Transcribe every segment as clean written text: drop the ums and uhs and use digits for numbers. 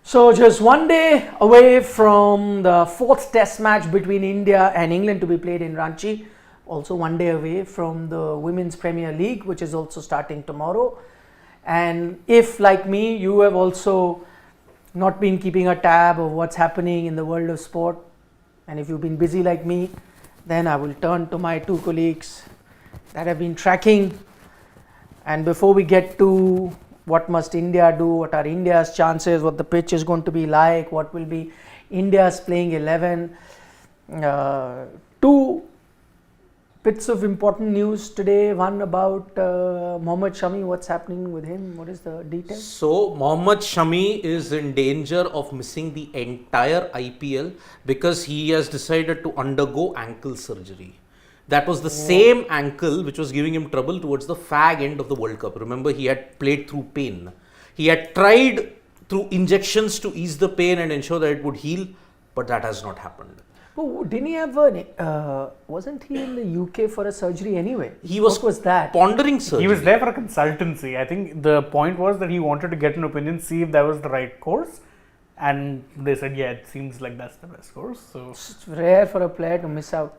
So just one day away from the fourth test match between India and England to be played in Ranchi. Also one day away from the Women's Premier League, which is also starting tomorrow. And if, like me, you have also not been keeping a tab of what's happening in the world of sport, and if you've been busy like me, then I will turn to my two colleagues that have been tracking. And before we get to what must India do, what are India's chances, what the pitch is going to be like, what will be India's playing 11, two bits of important news today. One about Mohammad Shami, what's happening with him, what is the details? So Mohammad Shami is in danger of missing the entire IPL because he has decided to undergo ankle surgery. That was the same ankle which was giving him trouble towards the fag end of the World Cup. Remember, he had played through pain. He had tried through injections to ease the pain and ensure that it would heal, but that has not happened. Oh, didn't he have wasn't he in the UK for a surgery anyway? What was that? Pondering surgery. He was there for a consultancy. I think the point was that he wanted to get an opinion, see if that was the right course. And they said, yeah, it seems like that's the best course. So it's rare for a player to miss out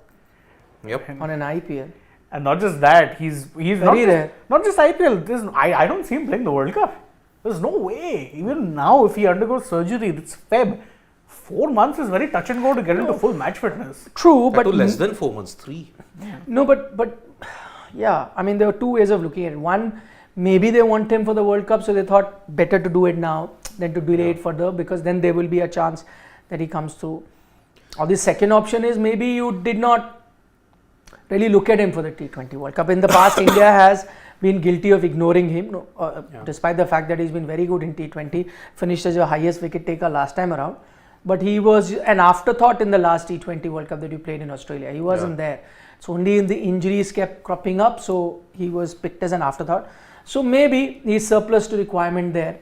on an IPL. And not just that, he's very rare. Not just IPL. I don't see him playing the World Cup. There's no way. Even now, if he undergoes surgery, it's Feb. 4 months is very touch and go to get into full match fitness. True, but less than 4 months, 3. Yeah. No, but yeah, I mean there are two ways of looking at it. One, maybe they want him for the World Cup, so they thought better to do it now than to delay it further, because then there will be a chance that he comes through. Or the second option is maybe you did not really look at him for the T20 World Cup. In the past, India has been guilty of ignoring him, despite the fact that he's been very good in T20, finished as your highest wicket taker last time around. But he was an afterthought in the last T20 World Cup that you played in Australia. He wasn't there. So only in the injuries kept cropping up, so he was picked as an afterthought. So maybe he's surplus to requirement there.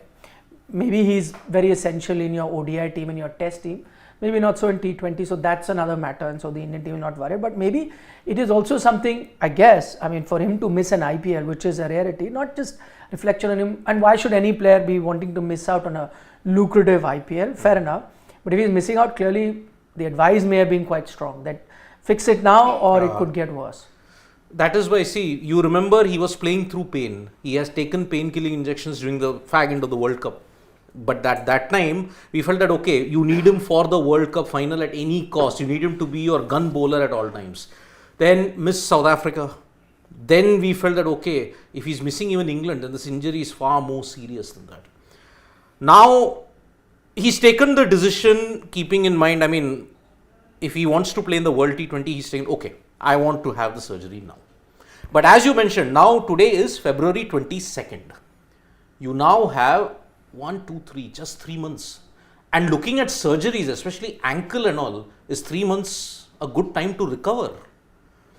Maybe he's very essential in your ODI team, in your test team. Maybe not so in T20, so that's another matter, and so the Indian team is not worried. But maybe it is also something, I guess, I mean, for him to miss an IPL, which is a rarity, not just reflection on him. And why should any player be wanting to miss out on a lucrative IPL? Fair enough. But if he's missing out, clearly the advice may have been quite strong that fix it now or it could get worse. That is why, see, you remember he was playing through pain. He has taken pain-killing injections during the fag end of the World Cup. But at that time, we felt that, okay, you need him for the World Cup final at any cost. You need him to be your gun bowler at all times. Then miss South Africa. Then we felt that, okay, if he's missing even England, then this injury is far more serious than that. Now, he's taken the decision keeping in mind, I mean, if he wants to play in the World T20, he's saying, okay, I want to have the surgery now. But as you mentioned, now today is February 22nd. You now have just 3 months. And looking at surgeries, especially ankle and all, is 3 months a good time to recover?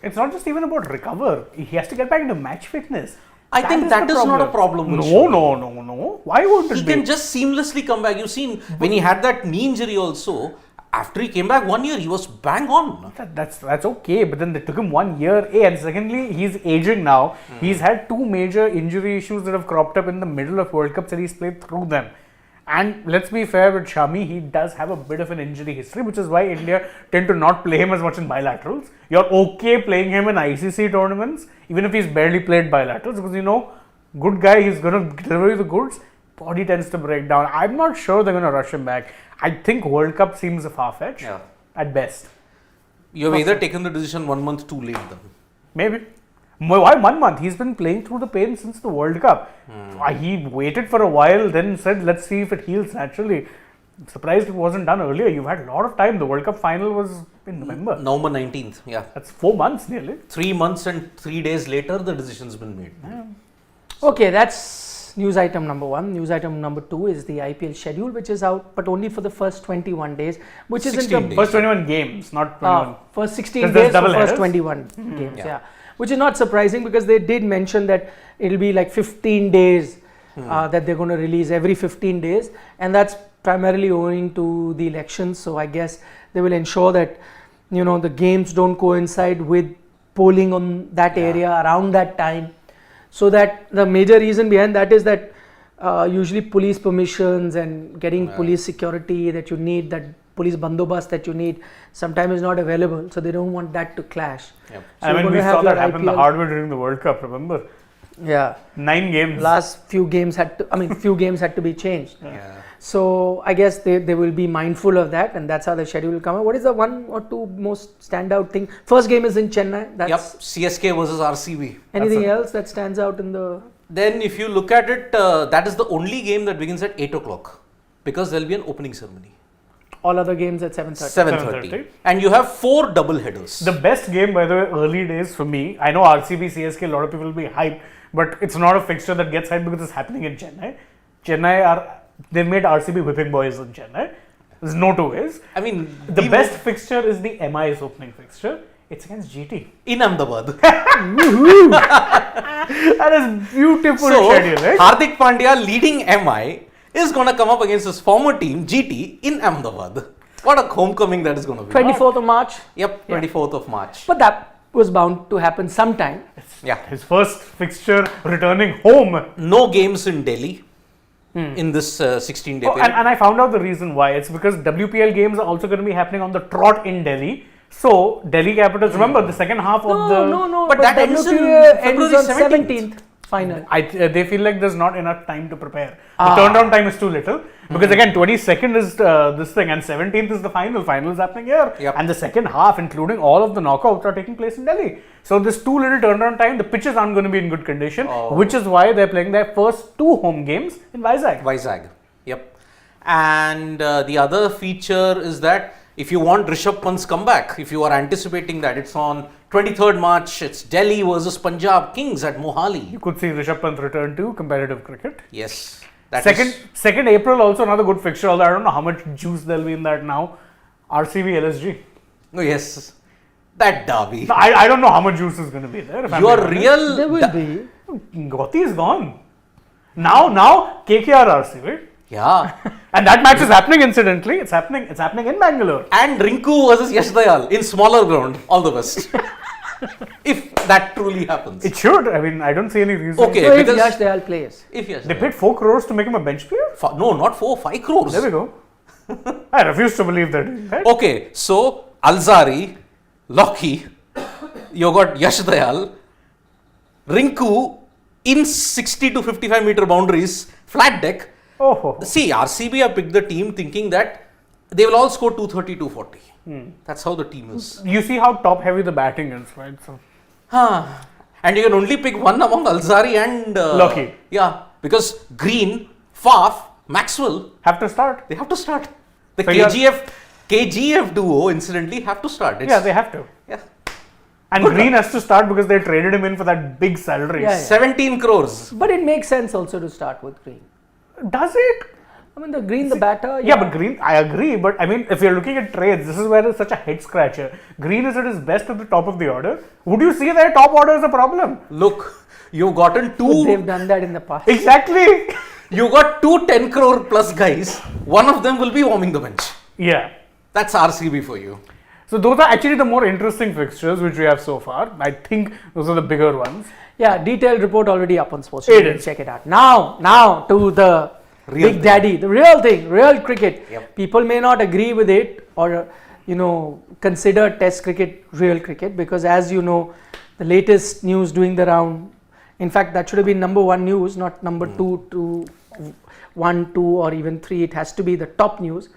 It's not just even about recover. He has to get back into match fitness. I think that is not a problem. No. Why would it he be? can just seamlessly come back. You've seen when he had that knee injury also, after he came back 1 year, he was bang on. That's okay, but then they took him 1 year. And secondly, he's aging now. He's had 2 major injury issues that have cropped up in the middle of World Cups and he's played through them. And let's be fair with Shami, he does have a bit of an injury history, which is why India tend to not play him as much in bilaterals. You're okay playing him in ICC tournaments, even if he's barely played bilaterals, because you know, good guy, he's going to deliver you the goods. Body tends to break down. I'm not sure they're going to rush him back. I think World Cup seems far-fetched at best. You have either taken the decision 1 month too late then. Maybe. Why 1 month? He's been playing through the pain since the World Cup. He waited for a while, then said, let's see if it heals naturally. I'm surprised it wasn't done earlier. You've had a lot of time. The World Cup final was in November. November 19th, That's 4 months nearly. 3 months and 3 days later, the decision's been made. Okay, that's news item number 1. News item number 2 is the IPL schedule, which is out, but only for the first 21 days, which is in the first 21 games, not 21. First 16 days for first 21 games, which is not surprising because they did mention that it'll be like 15 days that they're going to release every 15 days, and that's primarily owing to the elections. So I guess they will ensure that, you know, the games don't coincide with polling on that area around that time. So that the major reason behind that is that usually police permissions and getting police security that you need, that police bandobast that you need, sometimes is not available. So they don't want that to clash. Yep. So I you're mean, gonna we have saw that your happen the IPL hard way during the World Cup, remember? Yeah. 9 games. Last few games few games had to be changed. Yeah. So I guess they will be mindful of that, and that's how the schedule will come out. What is the one or two most standout thing? First game is in Chennai. That's Yep. CSK versus RCB. anything else that stands out in the? Then if you look at it, that is the only game that begins at 8 o'clock because there will be an opening ceremony. All other games at 7:30. 7:30. And you have 4 double headers. The best game, by the way, early days for me. I know RCB, CSK, a lot of people will be hyped, but it's not a fixture that gets hyped because it's happening in Chennai. They made RCB whipping boys in Chennai. There's no two ways. I mean, The best fixture is the MI's opening fixture. It's against GT. in Ahmedabad. That is beautiful So, schedule, right? Hardik Pandya leading MI is going to come up against his former team GT in Ahmedabad. What a homecoming that is going to be. 24th of March. Yep, 24th of March. But that was bound to happen sometime. Yeah. His first fixture returning home. No games in Delhi in this 16-day Oh, period. and I found out the reason why. It's because WPL games are also going to be happening on the trot in Delhi. So, Delhi Capitals, remember the second half of the. No. But that ends in WTA ends February on 17th. 17th. Final. They feel like there's not enough time to prepare. The turnaround time is too little because again 22nd is this thing and 17th is the final. Final is happening here, Yep. and the second half, including all of the knockouts, are taking place in Delhi. So there's too little turnaround time. The pitches aren't going to be in good condition, which is why they're playing their first 2 home games in Vizag. Vizag. Yep. And the other feature is that if you want Rishabh Pant's comeback, if you are anticipating that, it's on 23rd March. It's Delhi versus Punjab Kings at Mohali. You could see Rishabh Pant return to competitive cricket. Yes. That Second, is- 2nd April also another good fixture. Although I don't know how much juice there'll be in that now. RCB LSG. Oh, yes. That derby. No, I don't know how much juice is going to be there. if I'm Your being honest. real. There will be. Gotti is gone. Now KKR RCB. Yeah. And that match is happening incidentally. It's happening in Bangalore. And Rinku versus Yash Dayal in smaller ground. All the best. If that truly happens. It should. I mean, I don't see any reason. Okay. So if because- Yash Dayal plays. If Yash They Dayal. paid 4 crores to make him a bench player? No, not 4, 5 crores. There we go. I refuse to believe they're doing that. Okay, so Alzari, Lockie, you got Yash Dayal, Rinku in 60 to 55 meter boundaries, flat deck. Oh. See, RCB have picked the team thinking that they will all score 230, 240. That's how the team is. You see how top heavy the batting is, right? So And you can only pick one among Alzari and Lockie. Yeah, because Green, Faf, Maxwell, have to start. they have to start. The So you're- KGF duo, incidentally, have to start. Yeah, they have to. Yeah. And Green has to start because they traded him in for that big salary. Yeah. 17 crores. But it makes sense also to start with Green. Does it? I mean, the Green, the batter. Yeah, but Green, I agree. But I mean, if you're looking at trades, this is where it's such a head scratcher. Green is at his best at the top of the order. Would you see that top order is a problem? Look, you've gotten They've two. done that in the past. Exactly. You got 2 10 crore plus guys. One of them will be warming the bench. Yeah. That's RCB for you. So those are actually the more interesting fixtures which we have so far. I think those are the bigger ones. Yeah, detailed report already up on Sports. It You can is. check it out. Now to the Real big thing. daddy, the real thing, real cricket. Yep. People may not agree with it or consider Test cricket real cricket because, as you know, the latest news doing the round. In fact, that should have been number 1 news, not number 2, 1, 2, or even 3. It has to be the top news.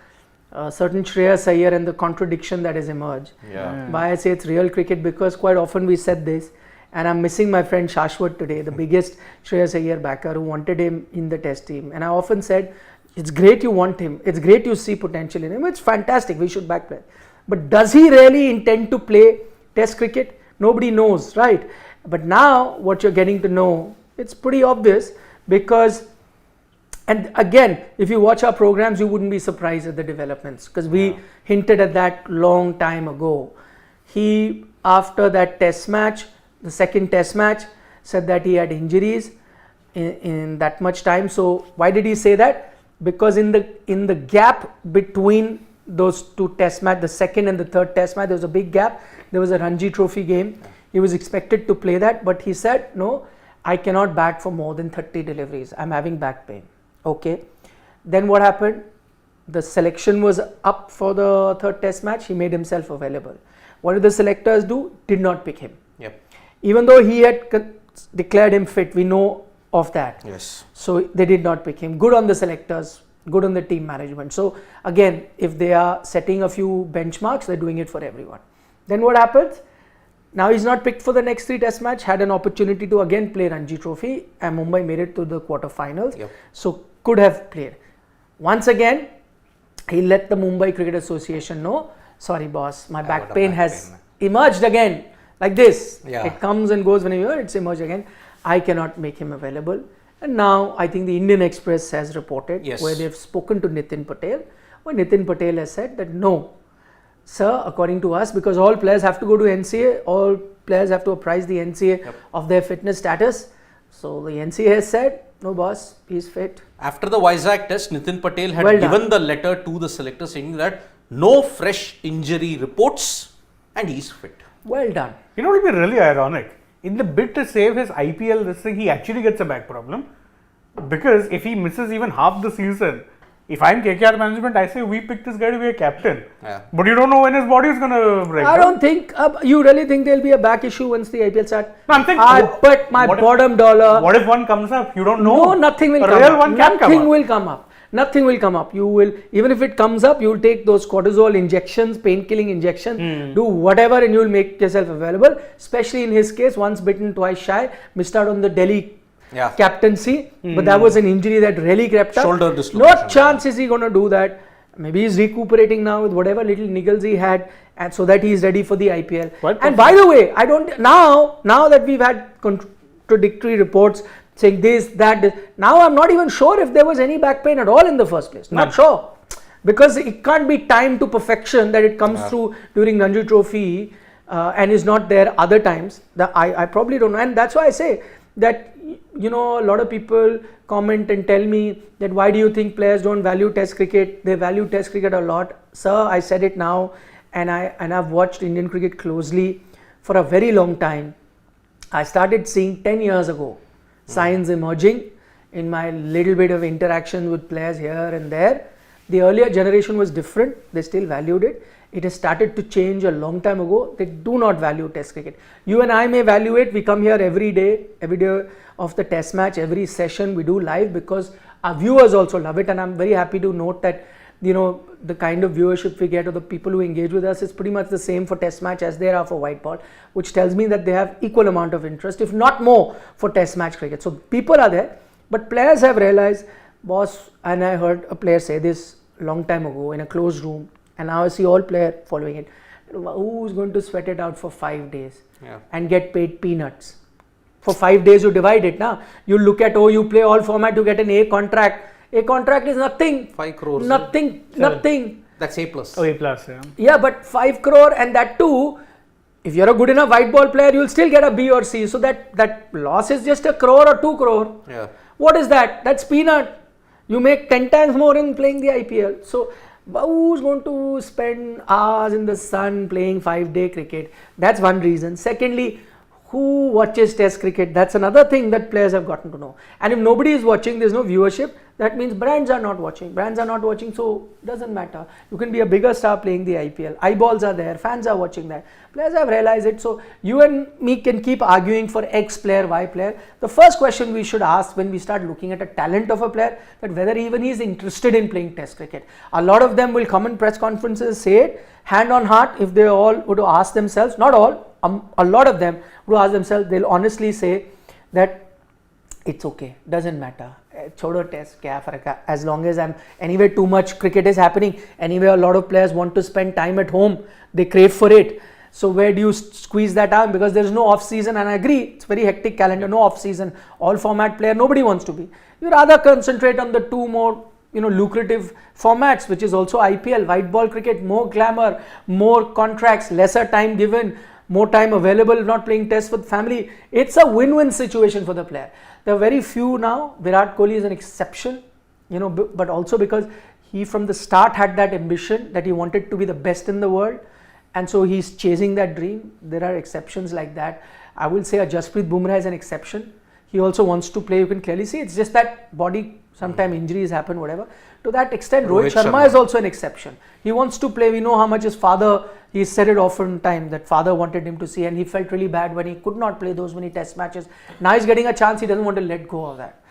Certain Shreyas Iyer and the contradiction that has emerged. Yeah. Why I say it's real cricket, because quite often we said this, and I'm missing my friend Shashwat today, the biggest Shreyas Iyer backer who wanted him in the Test team. And I often said, it's great you want him, it's great you see potential in him, it's fantastic, we should back play. But does he really intend to play Test cricket? Nobody knows, right? But now what you're getting to know, it's pretty obvious because. And again, if you watch our programs, you wouldn't be surprised at the developments because we hinted at that long time ago. He, after that test match, the second test match, said that he had injuries in that much time. So why did he say that? Because in the gap between those 2 test match, the second and the third test match, there was a big gap. There was a Ranchi Trophy game. He was expected to play that, but he said, no, I cannot bat for more than 30 deliveries. I'm having back pain. Okay. Then what happened? The selection was up for the third test match. He made himself available. What did the selectors do? Did not pick him. Yep. Even though he had declared him fit, we know of that. Yes. So they did not pick him. Good on the selectors, good on the team management. So again, if they are setting a few benchmarks, they're doing it for everyone. Then what happens? Now he's not picked for the next 3 test match, had an opportunity to again play Ranchi Trophy, and Mumbai made it to the quarterfinals. Yep. So could have played. Once again, he let the Mumbai Cricket Association know, sorry boss, my back pain has emerged again, like this. Yeah. It comes and goes whenever it's emerged again. I cannot make him available. And now I think the Indian Express has reported, Yes. where they've spoken to Nitin Patel, where Nitin Patel has said that no, sir, according to us, because all players have to go to NCA, all players have to apprise the NCA of their fitness status. So the NCA has said, no boss, he's fit. After the Vizag test, Nitin Patel had Well done. given the letter to the selector saying that no fresh injury reports and he's fit. Well done. You know, it will be really ironic. In the bid to save his IPL, this thing, he actually gets a back problem. Because if he misses even half the season, if I'm KKR management, I say we picked this guy to be a captain. Yeah. But you don't know when his body is going to break. I don't think, you really think there'll be a back issue once the IPL starts? No, I'm thinking, I bet my bottom dollar. What if one comes up? You don't know. No, nothing will a come real up. one can come Nothing up. will come up. Nothing will come up. You will, even if it comes up, you will take those cortisol injections, pain-killing injections, do whatever, and you will make yourself available. Especially in his case, once bitten, twice shy, missed out on the Delhi captaincy, but that was an injury that really crept up. Shoulder dislocation. No chance is he going to do that. Maybe he's recuperating now with whatever little niggles he had, and so that he is ready for the IPL. And by the way, I don't now that we've had contradictory reports saying this, that, now I'm not even sure if there was any back pain at all in the first place. Not sure, because it can't be timed to perfection that it comes through during Ranji Trophy and is not there other times. I probably don't know, and that's why I say that, you know, a lot of people comment and tell me that why do you think players don't value test cricket? They value test cricket a lot. Sir, I said it now, and I've watched Indian cricket closely for a very long time. I started seeing 10 years ago signs emerging in my little bit of interaction with players here and there. The earlier generation was different. They still valued it. It has started to change a long time ago. They do not value test cricket. You and I may value it. We come here every day of the test match, every session we do live, because our viewers also love it. And I'm very happy to note that, you know, the kind of viewership we get, or the people who engage with us, is pretty much the same for test match as there are for white ball, which tells me that they have equal amount of interest, if not more, for test match cricket. So people are there, but players have realized, boss, and I heard a player say this a long time ago in a closed room, and now I see all players following it. Who's going to sweat it out for 5 days and get paid peanuts? For 5 days you divide it now. You look at, you play all format, you get an A contract. A contract is nothing. 5 crores. Nothing. That's A plus. A plus, yeah. Yeah, but 5 crore, and that too, if you're a good enough white ball player, you'll still get a B or C. So that loss is just 1 crore or 2 crore. Yeah. What is that? That's peanut. You make 10 times more in playing the IPL. So who's going to spend hours in the sun playing 5-day cricket? That's one reason. Secondly, who watches test cricket? That's another thing that players have gotten to know. And if nobody is watching, there's no viewership. That means brands are not watching. So it doesn't matter. You can be a bigger star playing the IPL. Eyeballs are there. Fans are watching that. Players have realized it. So you and me can keep arguing for X player, Y player. The first question we should ask when we start looking at a talent of a player, that whether even he is interested in playing test cricket. A lot of them will come in press conferences, say it, hand on heart, if they all would ask themselves, not all, a lot of them would ask themselves, they'll honestly say that it's okay, doesn't matter. Chodo test, kya farak hai? As long as I'm anyway, too much cricket is happening. Anyway, a lot of players want to spend time at home. They crave for it. So where do you squeeze that out? Because there is no off season, and I agree, it's very hectic calendar, no off season, all format player, nobody wants to be. You rather concentrate on the 2 more, lucrative formats, which is also IPL, white ball cricket, more glamour, more contracts, lesser time given, more time available, not playing tests with family. It's a win-win situation for the player. There are very few now. Virat Kohli is an exception, but also because he from the start had that ambition that he wanted to be the best in the world, and so he's chasing that dream. There are exceptions like that. I will say a Jasprit Bumrah is an exception. He also wants to play. You can clearly see it's just that body. Sometimes injuries happen, whatever. To that extent, Rohit Sharma is also an exception. He wants to play. We know how much his father. He said it often time that father wanted him to see, and he felt really bad when he could not play those many Test matches. Now he's getting a chance. He doesn't want to let go of that.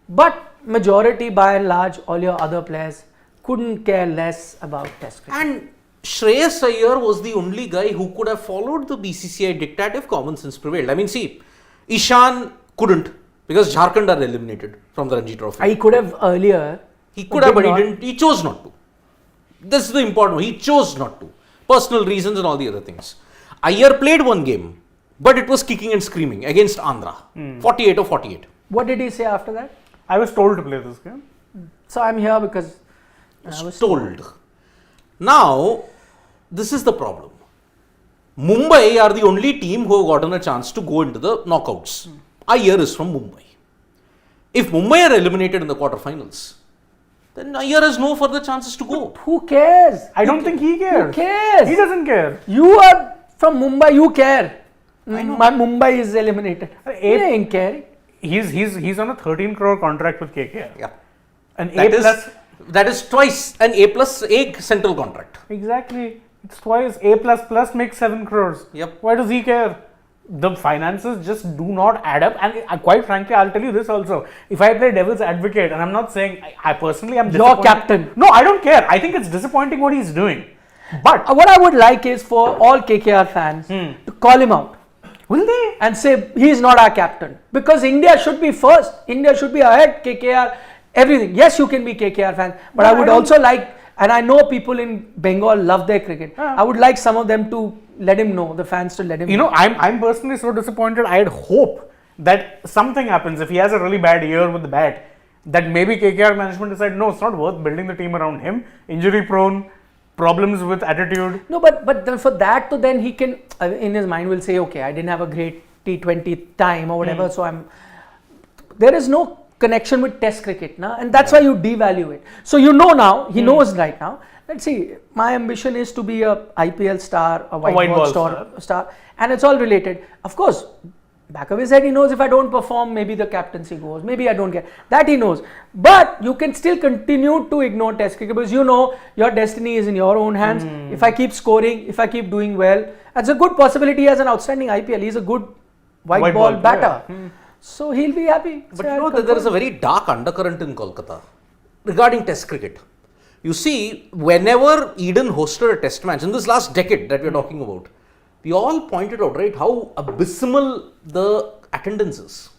But majority, by and large, all your other players couldn't care less about Test cricket. And Shreyas Iyer was the only guy who could have followed the BCCI diktat if common sense prevailed. I mean, see, Ishan couldn't because Jharkhand are eliminated from the Ranchi Trophy. He could have earlier. He could have, but he didn't. He chose not to. This is the important one. He chose not to. Personal reasons and all the other things. Iyer played one game, but it was kicking and screaming against Andhra. 48 or 48. What did he say after that? I was told to play this game. So I'm here because I was told. Now, this is the problem. Mumbai are the only team who have gotten a chance to go into the knockouts. Iyer is from Mumbai. If Mumbai are eliminated in the quarterfinals, then Iyer has no further chances to go. Who cares? I don't think he cares. Who cares? He doesn't care. You are from Mumbai, you care. I know. My Mumbai is eliminated. He ain't caring. He's on a 13 crore contract with KKR. Yeah. An That is twice an A central contract. Exactly. It's twice. A++ makes 7 crores. Yep. Why does he care? The finances just do not add up. And quite frankly, I'll tell you this also. If I play devil's advocate, and I'm not saying I personally am Your captain. No, I don't care. I think it's disappointing what he's doing. But what I would like is for all KKR fans to call him out. Will they? And say he's not our captain. Because India should be first. India should be ahead. KKR, everything. Yes, you can be KKR fans. But I would also like, and I know people in Bengal love their cricket. I would like some of them to let him know, the fans to let him know. You know, I'm personally so disappointed. I had hope that something happens if he has a really bad year with the bat. That maybe KKR management decide, no, it's not worth building the team around him. Injury prone, problems with attitude. No, but then for that, to then he can, in his mind, will say, okay, I didn't have a great T20 time or whatever, so there is no connection with Test cricket, na? And that's why you devalue it. So you know now, he knows right now. Let's see, my ambition is to be a IPL star, a white ball star, and it's all related. Of course, back of his head, he knows if I don't perform, maybe the captaincy goes, maybe I don't get. That he knows. But you can still continue to ignore Test cricket because you know your destiny is in your own hands. If I keep scoring, if I keep doing well, that's a good possibility. He has an outstanding IPL. He's a good white ball batter. So he'll be happy. But you know that there is a very dark undercurrent in Kolkata regarding Test cricket. You see, whenever Eden hosted a Test match in this last decade that we are talking about, we all pointed out, right, how abysmal the attendance is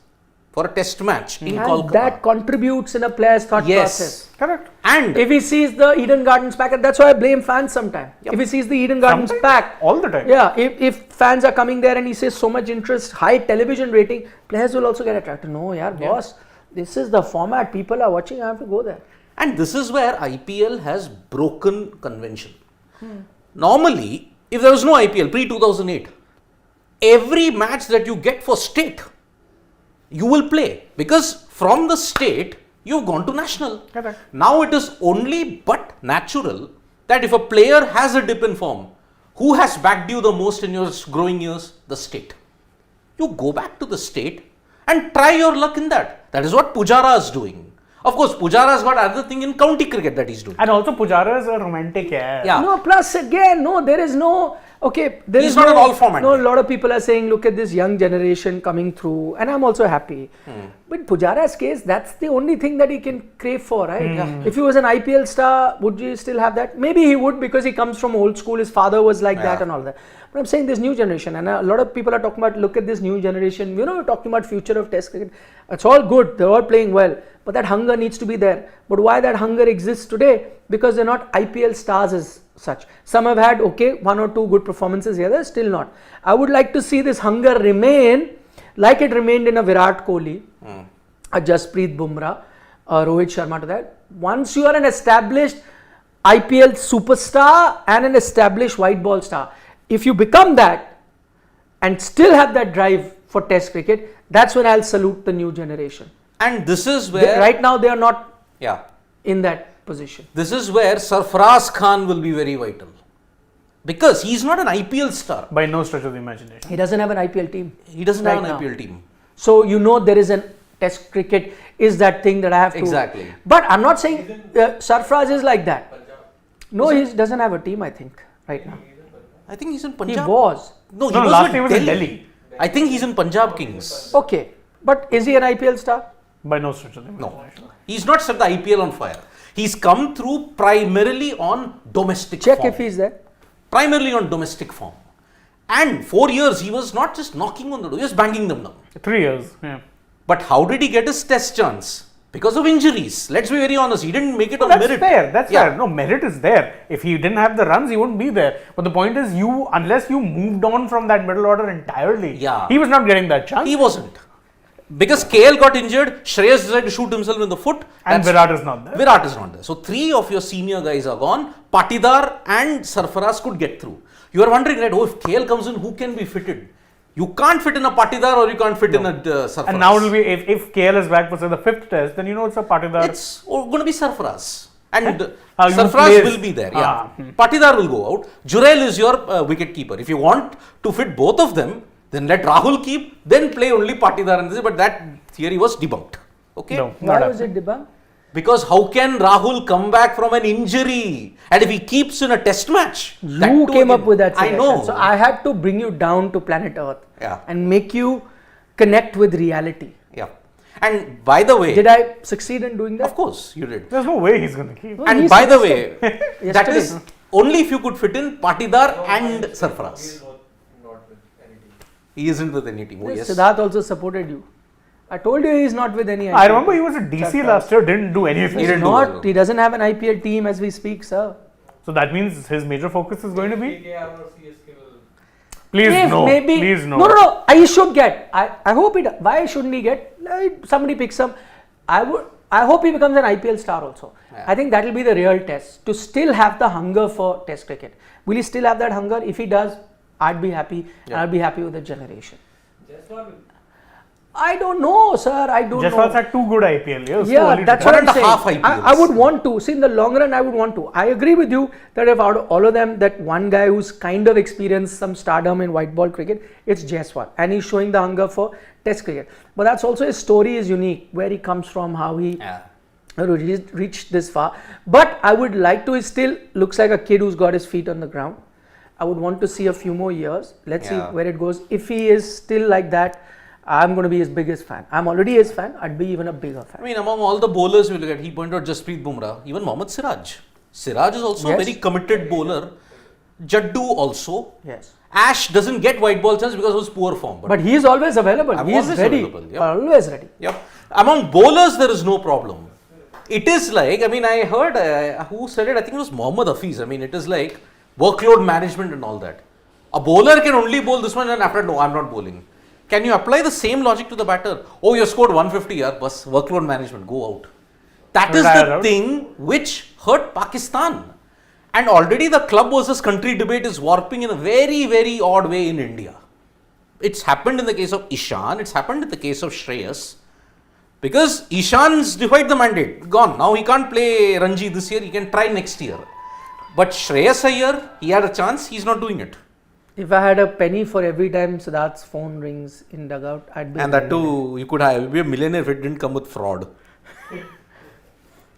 for a Test match in Kolkata. That contributes in a player's thought process. Correct. And if he sees the Eden Gardens packed, that's why I blame fans sometimes. If he sees the Eden Gardens packed, all the time. Yeah, if fans are coming there and he says so much interest, high television rating, players will also get attracted. No, boss, this is the format. People are watching. I have to go there. And this is where IPL has broken convention. Normally, if there was no IPL pre-2008, every match that you get for state, you will play. Because from the state, you've gone to national. Correct. Now it is only but natural that if a player has a dip in form, who has backed you the most in your growing years? The state. You go back to the state and try your luck in that. That is what Pujara is doing. Of course, Pujara has got other thing in county cricket that he's doing. And also Pujara is a romantic. Yeah. No, plus again, no, there is no, okay, there He's is not no, an all format. No, a lot of people are saying, look at this young generation coming through, and I'm also happy. But Pujara's case, that's the only thing that he can crave for, right? If he was an IPL star, would you still have that? Maybe he would because he comes from old school, his father was like that and all that. But I'm saying this new generation, and a lot of people are talking about, look at this new generation, you know, we're talking about future of Test cricket. It's all good, they're all playing well, but that hunger needs to be there. But why that hunger exists today? Because they're not IPL stars as such. Some have had, okay, 1 or 2 good performances here, they're still not. I would like to see this hunger remain like it remained in a Virat Kohli, a Jasprit Bumrah, a Rohit Sharma to that. Once you are an established IPL superstar and an established white ball star, if you become that and still have that drive for Test cricket, that's when I'll salute the new generation. And this is where... right now they are not in that position. This is where Sarfaraz Khan will be very vital. Because he's not an IPL star. By no stretch of the imagination. He doesn't have an IPL team. He doesn't have an IPL team. So you know there is an test cricket is that thing that I have to. Exactly. But I'm not saying Sarfraz is like that. No, he doesn't have a team, I think, right now. I think he's in He Punjab. was. No, he No, was last with time he was in Delhi. I think he's in Punjab Kings. Okay. But is he an IPL star? By no stretch of the No, imagination. he's not set the IPL on fire. He's come through primarily on domestic Check form. if he's there. Primarily on domestic form. And 4 years, he was not just knocking on the door, he was banging them down. 3 years. Yeah. But how did he get his test chance? Because of injuries. Let's be very honest. He didn't make it on That's merit. fair. That's Yeah. fair. No, merit is there. If he didn't have the runs, he wouldn't be there. But the point is, unless you moved on from that middle order entirely, Yeah. he was not getting that chance. He wasn't. Because KL got injured, Shreyas decided to shoot himself in the foot. and Virat is not there. Virat is not there. So 3 of your senior guys are gone. Patidar and Sarfaraz could get through. You are wondering, right, if KL comes in, who can be fitted? You can't fit in a Patidar or you can't fit in a Sarfaraz. And now it'll be, if KL is back for say the 5th test, then you know it's a Patidar. It's going to be Sarfaraz. And You Sarfaraz plays- will be there. Yeah. Ah. Patidar will go out. Jurel is your wicket keeper. If you want to fit both of them, then let Rahul keep, then play only Patidar and this. But that theory was debunked. Okay. No, Why not was it debunked? Because how can Rahul come back from an injury? And if he keeps in a test match, that You too came again. up with that I suggestion. know. So I had to bring you down to planet Earth Yeah. and make you connect with reality. Yeah. And by the way, Did I succeed in doing that? of course you did. There's no way he's going to keep. No, And he by the way, suggested that yesterday. is only if you could fit in Patidar and Sarfaraz. He isn't with any team. Oh, yes. Siddharth also supported you. I told you he's not with any. I remember he was at DC last year, didn't do anything. He didn't do Not. well. He doesn't have an IPL team as we speak, sir. So that means his major focus is going to be. Please If no. maybe, Please no. No. He should get. I hope he does. Why shouldn't he get? Somebody picks him. I hope he becomes an IPL star also. Yeah. I think that will be the real test. To still have the hunger for Test cricket. Will he still have that hunger? If he does, I'd be happy. And Yeah. I'll be happy with the generation. I don't know, sir. I don't know. Jasprit's had 2 good IPL years. too Yeah, early to that's tell. what I'm 1.5 saying. IPLs. I would want to. See, in the long run, I would want to. I agree with you that if out of all of them, that one guy who's kind of experienced some stardom in white ball cricket, it's Jasprit. And he's showing the hunger for Test cricket. But that's also his story is unique, where he comes from, how he Yeah. reached this far. But I would like to, he still looks like a kid who's got his feet on the ground. I would want to see a few more years. Let's see Yeah. where it goes. If he is still like that, I'm going to be his biggest fan. I'm already his fan. I'd be even a bigger fan. I mean, among all the bowlers we look at, he pointed out Jasprit Bumrah, even Mohammad Siraj. Siraj is also a Yes. very committed bowler. Jaddu also. Yes. Ash doesn't get white ball chance because of his poor form. But he is always available. I'm He is always ready. available, yep. Always ready. Yep. Among bowlers, there is no problem. It is like, I mean, I heard, who said it? I think it was Mohammad Hafiz. I mean, it is like workload management and all that. A bowler can only bowl this one and after, no, I'm not bowling. Can you apply the same logic to the batter? Oh, you scored 150, yaar, bus, workload management, go out. That is Retire the out. thing which hurt Pakistan. And already the club versus country debate is warping in a very, very odd way in India. It's happened in the case of Ishan, it's happened in the case of Shreyas. Because Ishan's defied the mandate, gone. Now he can't play Ranchi this year, he can try next year. But Shreyas Iyer, he had a chance, he's not doing it. If I had a penny for every time Siddharth's phone rings in dugout, I'd be. And that too, you could have, be a millionaire if it didn't come with fraud.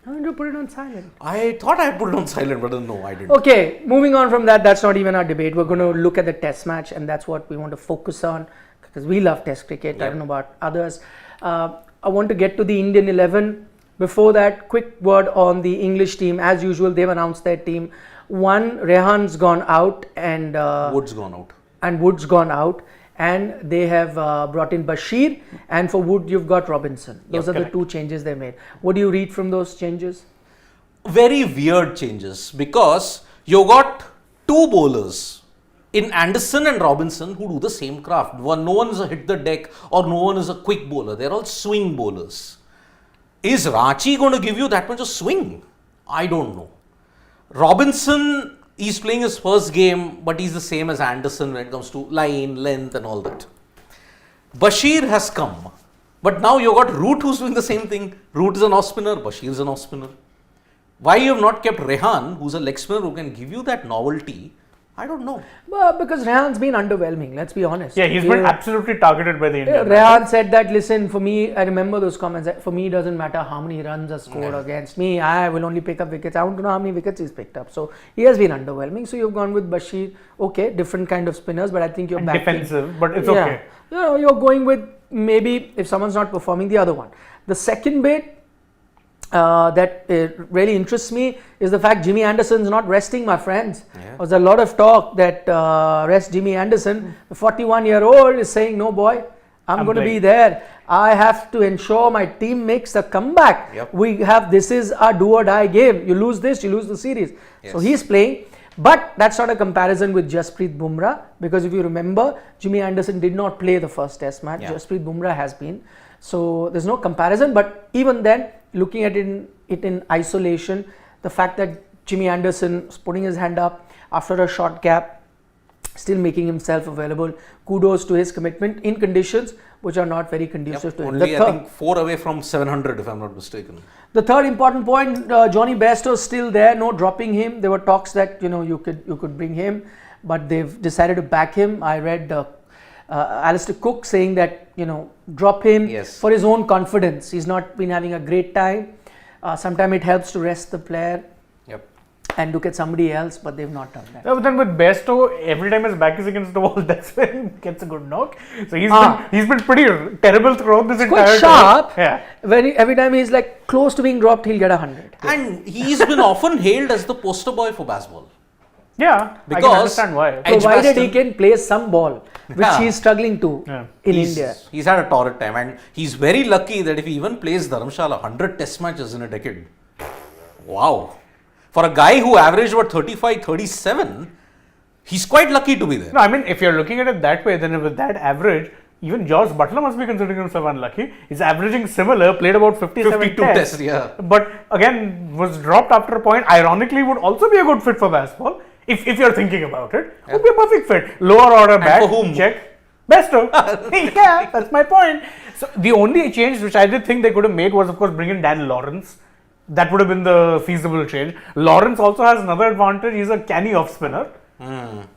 Why don't you put it on silent? I thought I put it on silent, but no, I didn't. Okay, moving on from that, that's not even our debate. We're going to look at the test match, and that's what we want to focus on because we love test cricket. I Yeah. don't know about others. I want to get to the Indian 11. Before that, quick word on the English team. As usual, they've announced their team. One, Rehan's gone out, and Wood's gone out. Wood's gone out, and they have brought in Bashir, and for Wood you've got Robinson. Those are correct. the two changes they made. What do you read from those changes? Very weird changes because you got two bowlers in Anderson and Robinson who do the same craft. No one is a hit the deck or no one is a quick bowler. They're all swing bowlers. Is Ranchi going to give you that much of swing? I don't know. Robinson, he's playing his first game, but he's the same as Anderson when it comes to line, length and all that. Bashir has come, but now you've got Root who's doing the same thing. Root is an off spinner, Bashir is an off spinner. Why you have not kept Rehan, who's a leg spinner who can give you that novelty, I don't know. Well, because Rehan's been underwhelming, let's be honest. Yeah, he's been absolutely targeted by the Indian. Rehan said that, listen, for me, I remember those comments, that for me, it doesn't matter how many runs are scored against me. I will only pick up wickets. I want to know how many wickets he's picked up. So, he has been underwhelming. So, you've gone with Bashir. Okay, different kind of spinners, but I think you're And back defensive, but it's okay. You know, you're going with maybe if someone's not performing, the other one. The second bit that really interests me is the fact Jimmy Anderson's not resting, my friends. There was a lot of talk that rest Jimmy Anderson. The 41-year-old is saying, no boy, I'm going to be there. I have to ensure my team makes a comeback. This is a do or die game. You lose this, you lose the series. So he's playing. But that's not a comparison with Jasprit Bumrah, because if you remember, Jimmy Anderson did not play the first test match. Jasprit Bumrah has been. So there's no comparison. But even then, looking at it in isolation, the fact that Jimmy Anderson is putting his hand up after a short gap, still making himself available, kudos to his commitment in conditions which are not very conducive to him. Only I think 4 away from 700 if I'm not mistaken. The third important point, Johnny Bairstow is still there, no dropping him. There were talks that you could bring him, but they've decided to back him. I read Alistair Cook saying that drop him for his own confidence. He's not been having a great time. Sometimes it helps to rest the player and look at somebody else, but they've not done that. Yeah, but then with Bairstow, every time his back is against the wall, that's when he gets a good knock. So he's been pretty terrible throughout this entire quite sharp. Yeah. Every time he's like close to being dropped, he'll get 100. And he's been often hailed as the poster boy for baseball. Yeah, because I can understand why. Provided he can play some ball, which he's struggling to in India. He's had a torrid time, and he's very lucky that if he even plays Dharamshala 100 test matches in a decade. Wow. For a guy who averaged about 35, 37, he's quite lucky to be there. No, I mean, if you're looking at it that way, then with that average, even George Butler must be considering himself unlucky. He's averaging similar, played about 52 tests. But again, was dropped after a point. Ironically, would also be a good fit for baseball. If you're thinking about it, would be a perfect fit. Lower order bat, for whom? check. Bairstow. Yeah, that's my point. So the only change which I did think they could have made was, of course, bring in Dan Lawrence. That would have been the feasible change. Lawrence also has another advantage. He's a canny off spinner.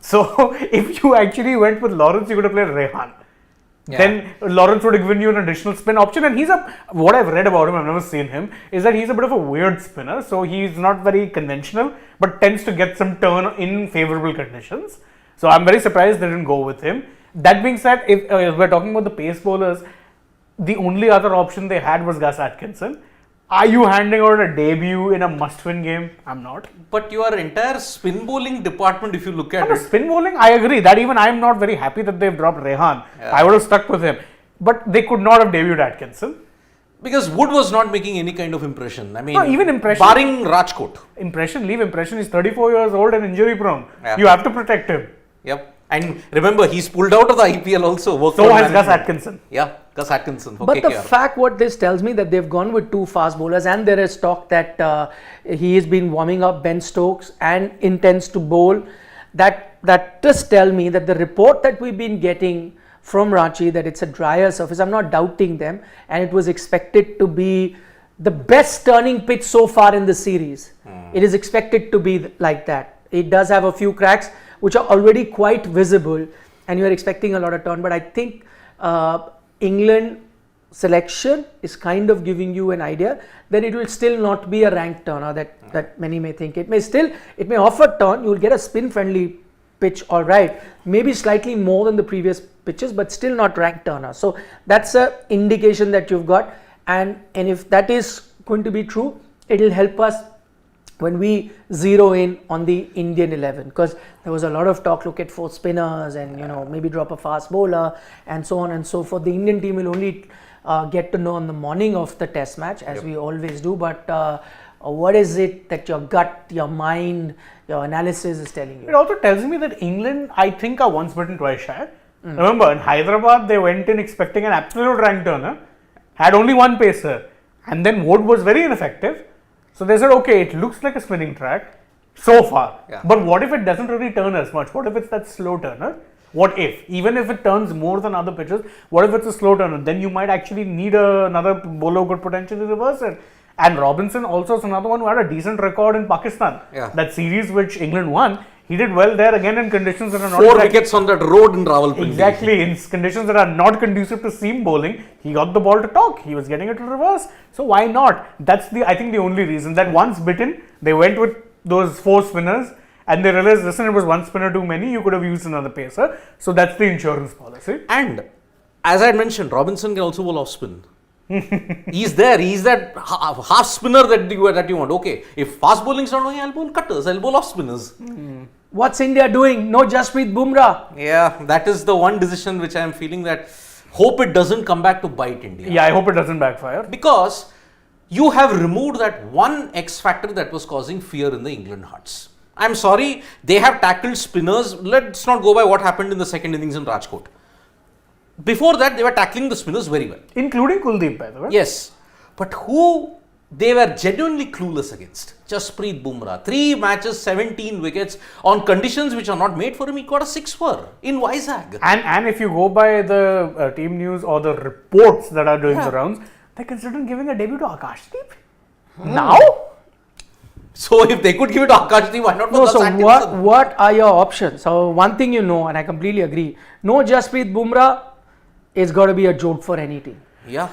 So if you actually went with Lawrence, you could have played Rehan. Then Lawrence would have given you an additional spin option. And what I've read about him, I've never seen him, is that he's a bit of a weird spinner. So he's not very conventional, but tends to get some turn in favorable conditions. So I'm very surprised they didn't go with him. That being said, if we're talking about the pace bowlers, the only other option they had was Gus Atkinson. Are you handing out a debut in a must-win game? I'm not. But your entire spin bowling department, if you look at it. Spin bowling, I agree. That even I'm not very happy that they've dropped Rehan. I would have stuck with him. But they could not have debuted Atkinson. Because Wood was not making any kind of impression. I mean, no, even impression. Barring Rajkot. Leave impression. He's 34 years old and injury prone. You have to protect him. And remember, he's pulled out of the IPL also. So has Gus Atkinson. Gus Atkinson. But the fact what this tells me that they've gone with 2 fast bowlers, and there is talk that he has been warming up Ben Stokes and intends to bowl. That does tell me that the report that we've been getting from Ranchi, that it's a drier surface, I'm not doubting them, and it was expected to be the best turning pitch so far in the series. It is expected to be like that. It does have a few cracks which are already quite visible, and you are expecting a lot of turn. But I think England selection is kind of giving you an idea that it will still not be a ranked turner that many may think. It may offer turn. You will get a spin friendly pitch, all right, maybe slightly more than the previous pitches, but still not ranked turner. So that's an indication that you've got, and if that is going to be true, it will help us when we zero in on the Indian 11, because there was a lot of talk, look at 4 spinners and maybe drop a fast bowler and so on and so forth. The Indian team will only get to know on the morning of the test match, as we always do, but what is it that your gut, your mind, your analysis is telling you? It also tells me that England, I think, are once bitten, twice shy. Remember, in Hyderabad, they went in expecting an absolute rank turner, had only 1 pacer, and then Wood was very ineffective. So they said, okay, it looks like a spinning track so far. But what if it doesn't really turn as much? What if it's that slow turner? What if? Even if it turns more than other pitches, what if it's a slow turner? Then you might actually need another bowler who could potentially reverse it. And Robinson also is another one who had a decent record in Pakistan. That series which England won, He did well there again in conditions that are not 4 exactly- wickets on that road in Rawalpindi. Exactly, in conditions that are not conducive to seam bowling, he got the ball to talk. He was getting it to reverse. So why not? That's I think the only reason that once bitten, they went with those 4 spinners and they realized, listen, it was 1 spinner too many. You could have used another pacer. So that's the insurance policy. And as I had mentioned, Robinson can also bowl off spin. He's there. He's that half spinner that you want. Okay, if fast bowling is not going, I'll bowl cutters. I'll bowl off spinners. What's India doing? No Jasprit Bumrah. Yeah, that is the one decision which I am feeling that hope it doesn't come back to bite India. Yeah, I hope it doesn't backfire. Because you have removed that one X factor that was causing fear in the England hearts. I'm sorry, they have tackled spinners. Let's not go by what happened in the second innings in Rajkot. Before that, they were tackling the spinners very well. Including Kuldeep, by the way. Yes. But who they were genuinely clueless against? Jasprit Bumrah. 3 matches, 17 wickets on conditions which are not made for him. He got a 6 for in Vizag. And if you go by the team news or the reports that are doing the rounds, they're considering giving a debut to Akashdeep. Now? So if they could give it to Akashdeep, why not for No, Gus so Atkinson? what are your options? So one thing you know, and I completely agree, no Jasprit Bumrah is got to be a joke for any team. Yeah.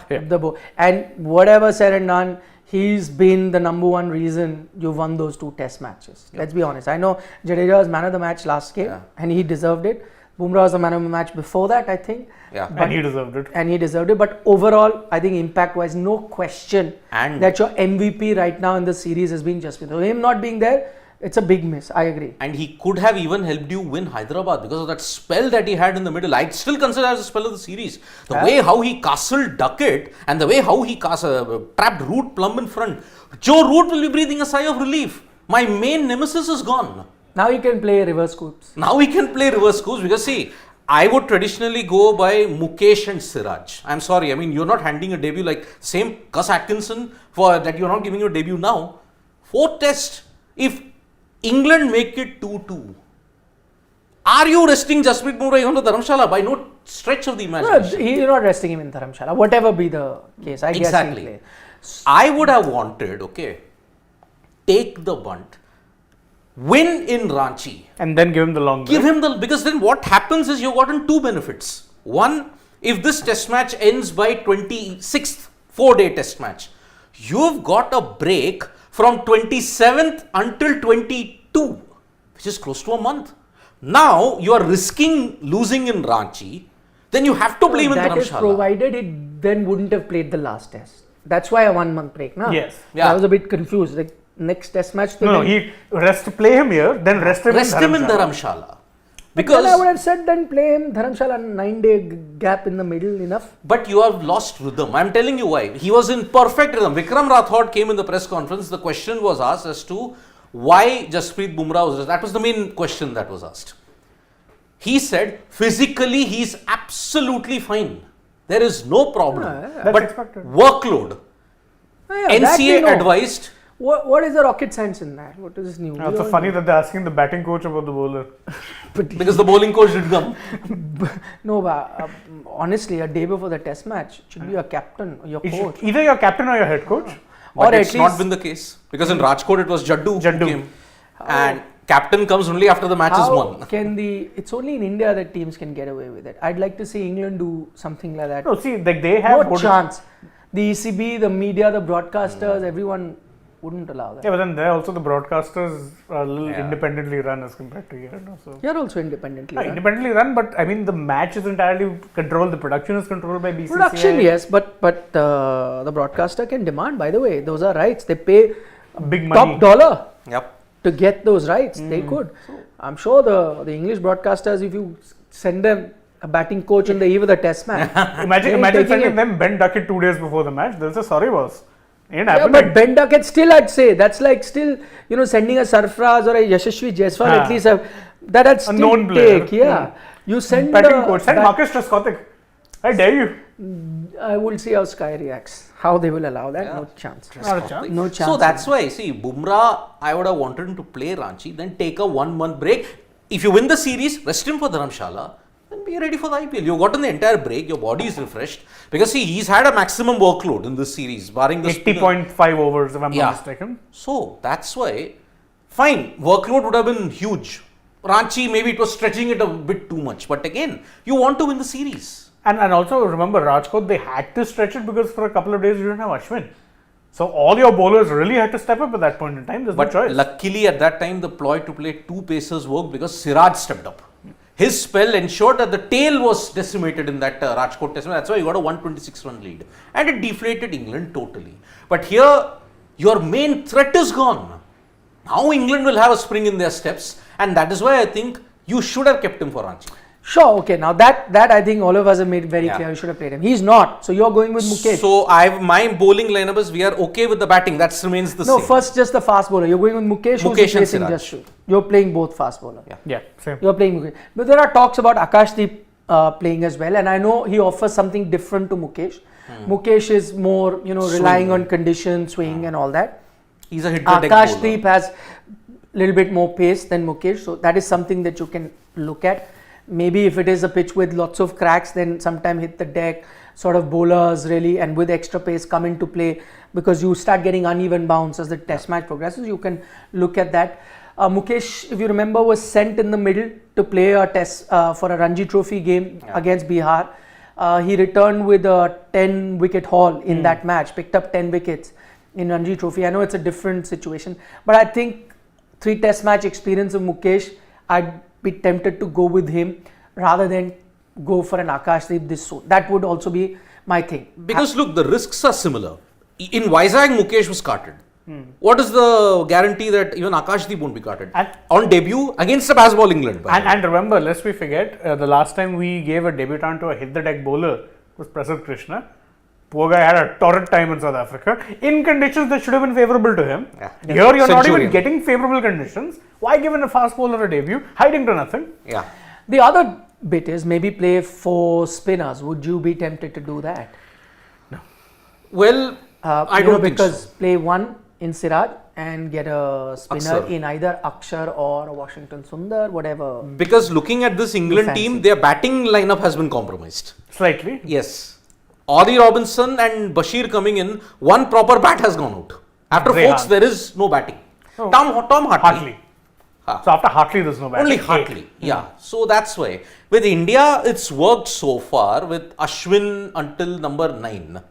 And whatever said and done, he's been the number one reason you won those 2 test matches. Let's be honest. I know Jadeja was man of the match last game and he deserved it. Bumrah was the man of the match before that, I think. Yeah. And he deserved it. And he deserved it. But overall, I think impact-wise, no question that your MVP right now in the series has been Jasprit. So him not being there, it's a big miss. I agree. And he could have even helped you win Hyderabad because of that spell that he had in the middle. I'd still consider as a spell of the series. The way how he castled Duckett and the way how he trapped Root plumb in front. Joe Root will be breathing a sigh of relief. My main nemesis is gone. Now he can play reverse scoops. Now he can play reverse scoops because see, I would traditionally go by Mukesh and Siraj. I'm sorry, I mean, you're not handing a debut like same Gus Atkinson for that you're not giving your debut now. 4th test. If England make it 2-2, are you resting Jasprit Bumrah even to Dharamshala? By no stretch of the imagination. No, you're not resting him in Dharamshala. Whatever be the case, I guess he'll play. I would have wanted, take the bunt, win in Ranchi. And then give him the long Give him because then what happens is you've gotten 2 benefits. One, if this test match ends by 26th, 4-day test match, you've got a break from 27th until 22, which is close to a month. Now you are risking losing in Ranchi, then you have to play him in That is Dharamshala. provided it then wouldn't have played the last test. That's why a 1 month break, no? Yes. I was a bit confused. Like next test match. No, he play him here, then rest him in Dharamshala. Because then I would have said then play him Dharamshala, 9-day gap in the middle enough. But you have lost rhythm. I'm telling you why. He was in perfect rhythm. Vikram Rathod came in the press conference. The question was asked as to why Jasprit Bumrah was. That was the main question that was asked. He said physically he's absolutely fine. There is no problem. But workload. NCA advised. What is the rocket science in that? What is new? It's so funny that they're asking the batting coach about the bowler. Because the bowling coach did come. No, honestly, a day before the test match, it should be your captain or your coach. Either your captain or your head coach. But it's not been the case. Because in Rajkot, it was Jaddu who came. And captain comes only after the match is won. It's only in India that teams can get away with it. I'd like to see England do something like that. No, see, like they have no chance. The ECB, the media, the broadcasters, everyone wouldn't allow that. Yeah, but then there also the broadcasters are a little independently run as compared to here. So you're also independently run. Independently run, but I mean the match is entirely controlled. The production is controlled by BCCI. Production, yes, but the broadcaster can demand. By the way, those are rights. They pay big money, top dollar. Yep. To get those rights. They could. I'm sure the English broadcasters, if you send them a batting coach on the eve of the test match. imagine sending them Ben Duckett 2 days before the match. They'll say, sorry boss. But Ben Duckett still, I'd say, that's like still, sending a Sarfraz or a Yashasvi Jaiswal at least, that I'd still known player. take, You send batting coach, send Marcus Trescothick. I dare you. I will see how Sky reacts, how they will allow that, no chance. Not a chance. No chance. So that's why, see, Bumrah, I would have wanted him to play Ranchi, then take a 1 month break. If you win the series, rest him for Dharamshala. Then be ready for the IPL. You've gotten the entire break, your body is refreshed. Because see, he's had a maximum workload in this series, barring the 80.5 overs if I'm not mistaken. So that's why, fine, workload would have been huge. Ranchi, maybe it was stretching it a bit too much. But again, you want to win the series. And also remember, Rajkot, they had to stretch it because for a couple of days you didn't have Ashwin. So all your bowlers really had to step up at that point in time. There's no choice. Luckily at that time the ploy to play two pacers worked because Siraj stepped up. His spell ensured that the tail was decimated in that Rajkot test match. That's why you got a 126 run lead. And it deflated England totally. But here, your main threat is gone. Now England will have a spring in their steps. And that is why I think you should have kept him for Ranchi. Sure, okay. Now that I think all of us have made very clear. You should have played him. He's not. So you're going with Mukesh. So my bowling lineup is we are okay with the batting. That remains the same. No, first just the fast bowler. You're going with Mukesh who's replacing Jasprit. You're playing both fast bowler. Yeah, same. You're playing Mukesh. But there are talks about Akashdeep playing as well. And I know he offers something different to Mukesh. Mukesh is more, relying on condition, swing and all that. He's a hit the deck Akashdeep has a little bit more pace than Mukesh. So that is something that you can look at. Maybe if it is a pitch with lots of cracks, then sometime hit the deck, sort of bowlers really, and with extra pace come into play because you start getting uneven bounce as the test match progresses. You can look at that. Mukesh, if you remember, was sent in the middle to play a test for a Ranji Trophy game against Bihar. He returned with a 10 wicket haul in that match, picked up 10 wickets in Ranji Trophy. I know it's a different situation, but I think 3 test match experience of Mukesh, I'd be tempted to go with him rather than go for an Akashdeep this soon. That would also be my thing. Because look, the risks are similar. In Vizag, Mukesh was carted. What is the guarantee that even Akashdeep won't be carted? And on debut against a Bazball England. And remember, lest we forget, the last time we gave a debutant to a hit the deck bowler was Prasad Krishna. Poor guy had a torrid time in South Africa in conditions that should have been favourable to him. Here you're not even getting favourable conditions. Why give a fast bowler a debut? Hiding to nothing. Yeah. The other bit is maybe play 4 spinners. Would you be tempted to do that? No. Well, I don't think because so. Play 1 in Siraj and get a spinner Akshar. in either Akshar or a Washington Sundar, whatever. Because looking at this England team, their batting lineup has been compromised. Slightly. Yes. Ollie Robinson and Bashir coming in, one proper bat has gone out. After Folks, there is no batting. Oh. Tom Hartley. So after Hartley, there's no batting. Only Hartley. Yeah. So that's why. With India, it's worked so far with Ashwin until number 9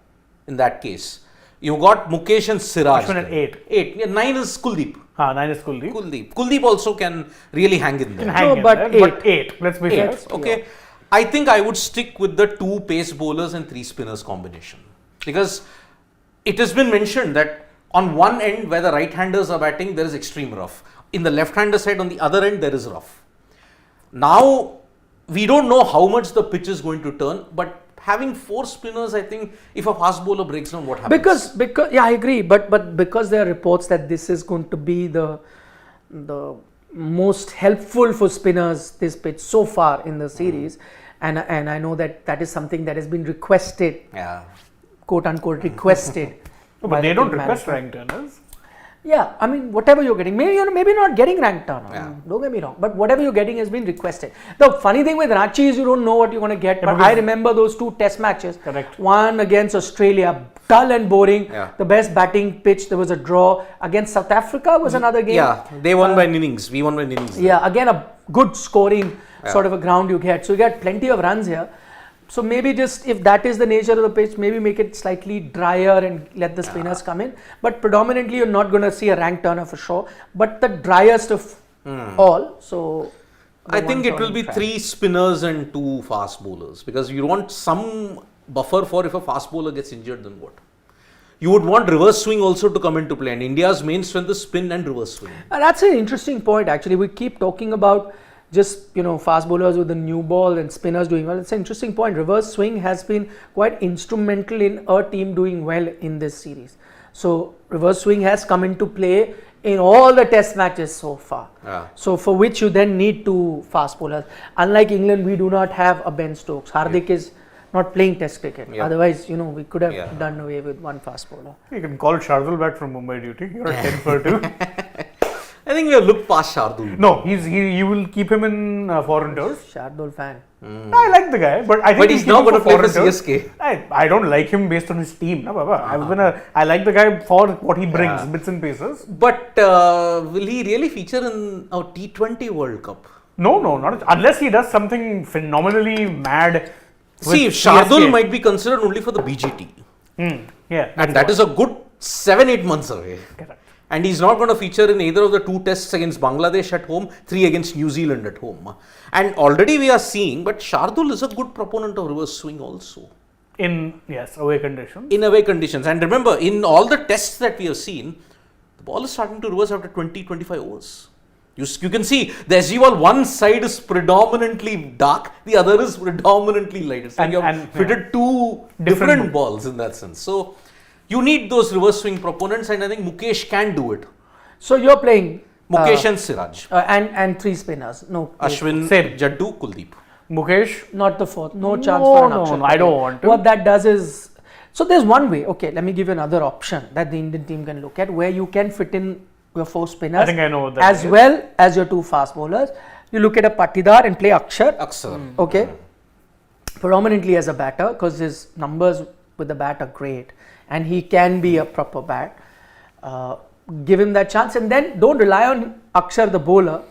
in that case. You got Mukesh and Siraj. Ashwin at 8. 8. Yeah, 9 is Kuldeep. 9 is Kuldeep. Kuldeep also can really hang in there. But 8. Let's be fair. Okay. I think I would stick with the 2 pace bowlers and 3 spinners combination. Because it has been mentioned that on one end where the right-handers are batting, there is extreme rough. In the left-hander side, on the other end, there is rough. Now, we don't know how much the pitch is going to turn, but having 4 spinners, I think, if a fast bowler breaks down, what happens? Because I agree, but because there are reports that this is going to be the most helpful for spinners this pitch so far in the series, and I know that is something that has been requested, quote unquote requested. But they don't request rank turners. Yeah, I mean, whatever you're getting, maybe not getting ranked turner. Don't get me wrong, but whatever you're getting has been requested. The funny thing with Ranchi is you don't know what you're going to get. But I remember those 2 test matches. Correct. One against Australia, dull and boring. The best batting pitch. There was a draw against South Africa. Was another game. Yeah, they won by innings. We won by innings. Yeah, again a good scoring sort of a ground you get. So you get plenty of runs here. So maybe just if that is the nature of the pitch, maybe make it slightly drier and let the spinners come in. But predominantly you're not going to see a rank turner for sure. But the driest of all. So I think it will be 3 spinners and 2 fast bowlers. Because you want some buffer for if a fast bowler gets injured, then what? You would want reverse swing also to come into play. And India's main strength is spin and reverse swing. That's an interesting point actually. We keep talking about just fast bowlers with the new ball and spinners doing well. It's an interesting point. Reverse swing has been quite instrumental in a team doing well in this series. So reverse swing has come into play in all the test matches so far. So for which you then need 2 fast bowlers. Unlike England, we do not have a Ben Stokes. Hardik is not playing test cricket. Otherwise, we could have done away with 1 fast bowler. You can call Shardul back from Mumbai duty. You're a 10 for 2. I think we have looked past Shardul. No, you will keep him in foreign tours. Shardul fan. I like the guy, but I think But he's now going to play for CSK. I don't like him based on his team. No, Baba. I like the guy for what he brings, bits and pieces. But will he really feature in our T20 World Cup? No, not unless he does something phenomenally mad. See, with Shardul CSK. might be considered only for the BGT. Yeah, And that is a good 7-8 months away. correct. And he's not going to feature in either of the 2 tests against Bangladesh at home, 3 against New Zealand at home. And already we are seeing, but Shardul is a good proponent of reverse swing also. In away conditions. In away conditions. And remember, in all the tests that we have seen, the ball is starting to reverse after 20-25 overs. You can see the SG ball, one side is predominantly dark, the other is predominantly light. It's like you have fitted 2 different balls in that sense. So, you need those reverse swing proponents, and I think Mukesh can do it. So you're playing Mukesh and Siraj. and 3 spinners. No, Ashwin, Same. Jaddu, Kuldeep. Mukesh. not the 4th. No chance for an Akshar. No, I don't want to. What that does is, so there's one way. Okay, let me give you another option that the Indian team can look at, where you can fit in your 4 spinners I think I know what that as is. well as your 2 fast bowlers. You look at a Patidar and play Akshar. Aksar. Okay, predominantly as a batter because his numbers with the bat are great and he can be a proper bat. Give him that chance and then don't rely on Akshar the bowler.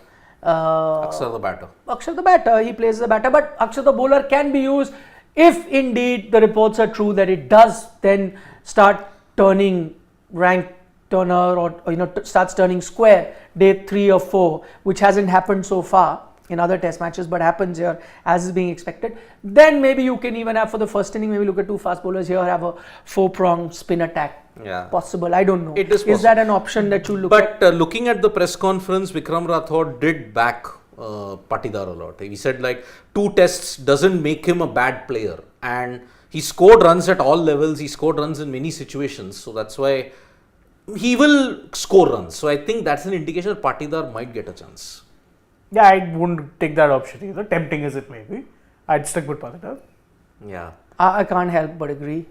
Aksar the batter. Akshar the batter, he plays the batter, but Akshar the bowler can be used if indeed the reports are true that it does then start turning rank turner or starts turning square day 3 or 4, which hasn't happened so far in other test matches but happens here as is being expected. Then maybe you can even have for the first inning, maybe look at 2 fast bowlers here, have a 4-pronged spin attack. Yeah. Possible, I don't know. It is that an option that you look at? But looking at the press conference, Vikram Rathod did back Patidar a lot. He said like 2 tests doesn't make him a bad player, and he scored runs at all levels. He scored runs in many situations, so that's why he will score runs. So I think that's an indication that Patidar might get a chance. Yeah, I wouldn't take that option either. Tempting as it may be, I'd stick with Patidar. Yeah. I can't help but agree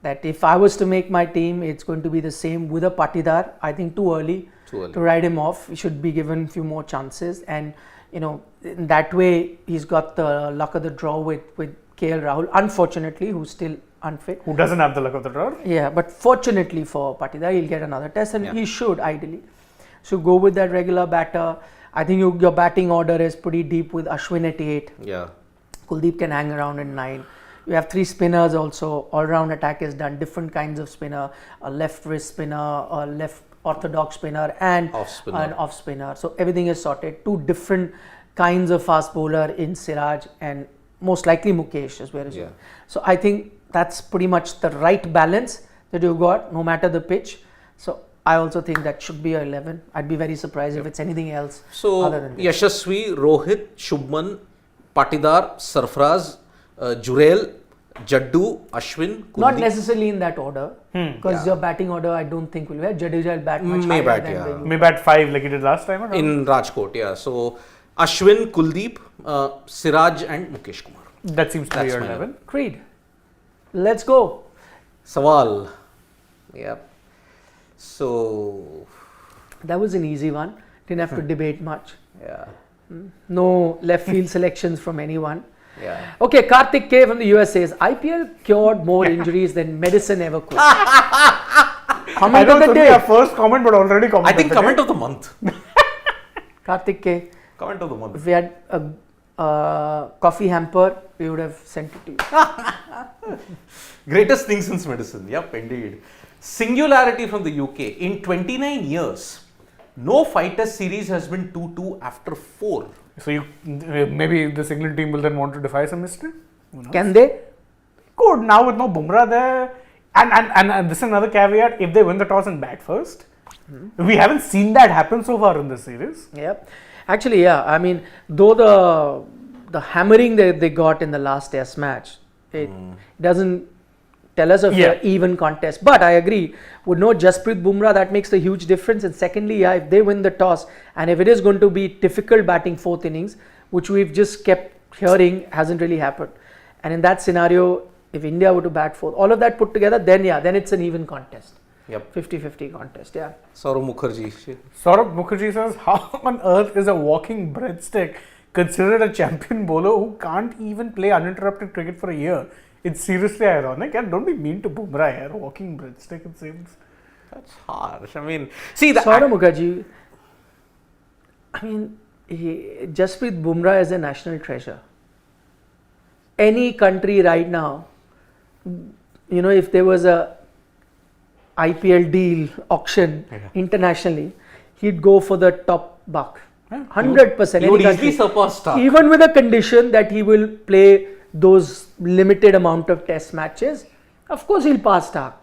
that if I was to make my team, it's going to be the same with a Patidar. I think too early to write him off. He should be given a few more chances, and in that way he's got the luck of the draw with KL Rahul. Unfortunately, who's still unfit. Who doesn't have the luck of the draw? Yeah, but fortunately for Patidar, he'll get another test, and he should ideally. So go with that regular batter. I think your batting order is pretty deep with Ashwin at 8. Yeah. Kuldeep can hang around at 9. You have 3 spinners also. All-round attack is done. Different kinds of spinner, a left wrist spinner, a left orthodox spinner, and an off spinner. So everything is sorted. 2 different kinds of fast bowler in Siraj, and most likely Mukesh is where is it. So I think that's pretty much the right balance that you've got, no matter the pitch. So I also think that should be a 11. I'd be very surprised if it's anything else. So other than this. Yashasvi, Rohit, Shubman, Patidar, Sarfraz, Jurel, Jaddu, Ashwin, Kuldeep. Not necessarily in that order, because your batting order I don't think will be. Jadeja will bat much May higher bat, than yeah. the May bat 5 like he did last time. Or In Rajkot, yeah. So Ashwin, Kuldeep, Siraj, and Mukesh Kumar. that seems to be your my 11. Creed. Let's go. Sawal. Yep. So That was an easy one. Didn't have to debate much. yeah, No left field selections from anyone. yeah. Okay, Karthik K from the US says IPL cured more injuries than medicine ever could. I Comment know of it's the only day. our first comment, but already comment. I think of the comment day. of the month. Karthik K. Comment of the month. If we had a coffee hamper, we would have sent it to you. Greatest thing since medicine. Yep, indeed. Singularity from the UK. In 29 years, no fighter series has been 2-2 after 4. So you maybe this England team will then want to defy some mystery. Who knows? Can they? Good. Now with no Bumrah there, and this is another caveat: if they win the toss and bat first, we haven't seen that happen so far in this series. Yep. Actually, yeah. I mean, though the hammering that they got in the last test match, it doesn't tell us of an even contest. But I agree, with no Jasprit Bumrah, that makes a huge difference. And secondly, yeah, if they win the toss, and if it is going to be difficult batting 4th innings, which we've just kept hearing hasn't really happened. And in that scenario, if India were to bat 4th, all of that put together, then it's an even contest. Yep. 50-50 contest, yeah. Saurav Mukherjee. Saurabh Mukherjee says, how on earth is a walking breadstick considered a champion bowler who can't even play uninterrupted cricket for a year? It's seriously ironic. And don't be mean to Bumrah here. Walking breadstick, it seems. That's harsh. I mean, see, Saurav Mukherjee, I mean, Jasprit Bumrah is a national treasure. Any country right now, if there was a IPL deal auction internationally, he'd go for the top buck. 100%. He would easily surpass Stark. Even with a condition that he will play those limited amount of test matches, of course he'll pass Stark.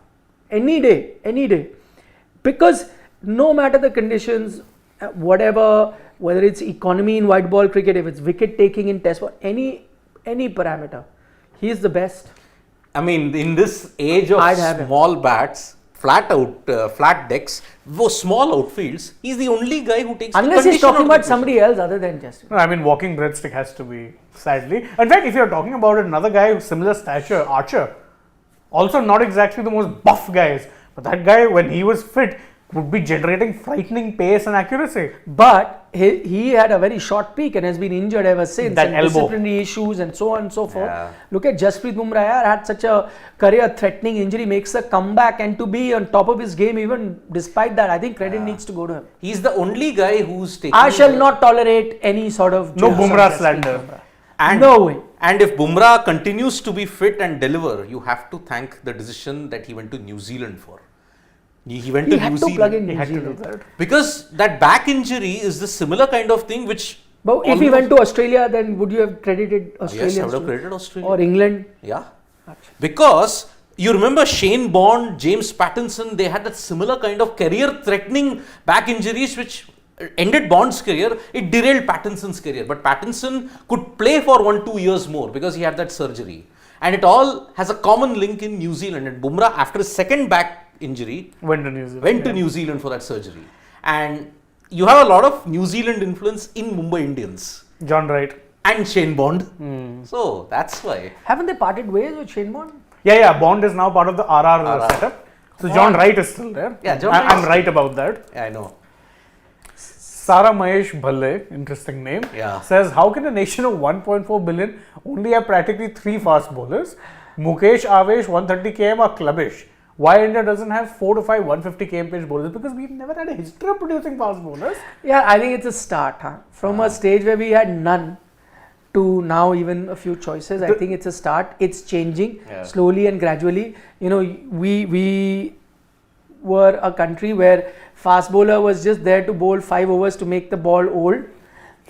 Any day. Because no matter the conditions, whatever, whether it's economy in white ball cricket, if it's wicket taking in test ball, any parameter, he is the best. I mean, in this age of small bats, flat decks, those small outfields, he's the only guy who takes. Unless he's talking about somebody else other than Jasprit. No, I mean, walking breadstick has to be, sadly. In fact, if you're talking about another guy with similar stature, Archer, also not exactly the most buff guys, but that guy, when he was fit, would be generating frightening pace and accuracy. But he had a very short peak and has been injured ever since. That and elbow. Disciplinary issues and so on and so forth. Yeah. Look at Jasprit Bumrah, had such a career-threatening injury, makes a comeback, and to be on top of his game even despite that, I think credit needs to go to him. He's the only guy who's taking. I shall not tolerate any sort of No jokes on Bumrah Jasprit slander. Bumrah. And, No way. And if Bumrah continues to be fit and deliver, you have to thank the decision that he went to New Zealand for. He went to had New to Zealand. plug in He New had to do Zealand. that. Because that back injury is the similar kind of thing which. But if he went to Australia, then would you have credited Australia? Yes, I would have credited Australia. Or England? Yeah. Because you remember Shane Bond, James Pattinson, they had that similar kind of career-threatening back injuries which ended Bond's career. It derailed Pattinson's career. But Pattinson could play for 1-2 years more because he had that surgery. And it all has a common link in New Zealand. And Bumrah, after his second back injury, Went to New Zealand. went to New Zealand for that surgery. And you have a lot of New Zealand influence in Mumbai Indians. John Wright. And Shane Bond. So that's why. Haven't they parted ways with Shane Bond? Yeah, Bond is now part of the RR setup. So John Wright is still there. Yeah, John Wright I'm is right about that. I know. Sara Mahesh Bhalle, interesting name, says, how can a nation of 1.4 billion only have practically 3 fast bowlers? Mukesh, Avesh, 130 km are clubbish. Why India doesn't have 4 to 5 150 km pace bowlers? Because we've never had a history of producing fast bowlers. Yeah, I think it's a start. From a stage where we had none to now even a few choices, I think it's a start. It's changing slowly and gradually. We were a country where fast bowler was just there to bowl 5 overs to make the ball old.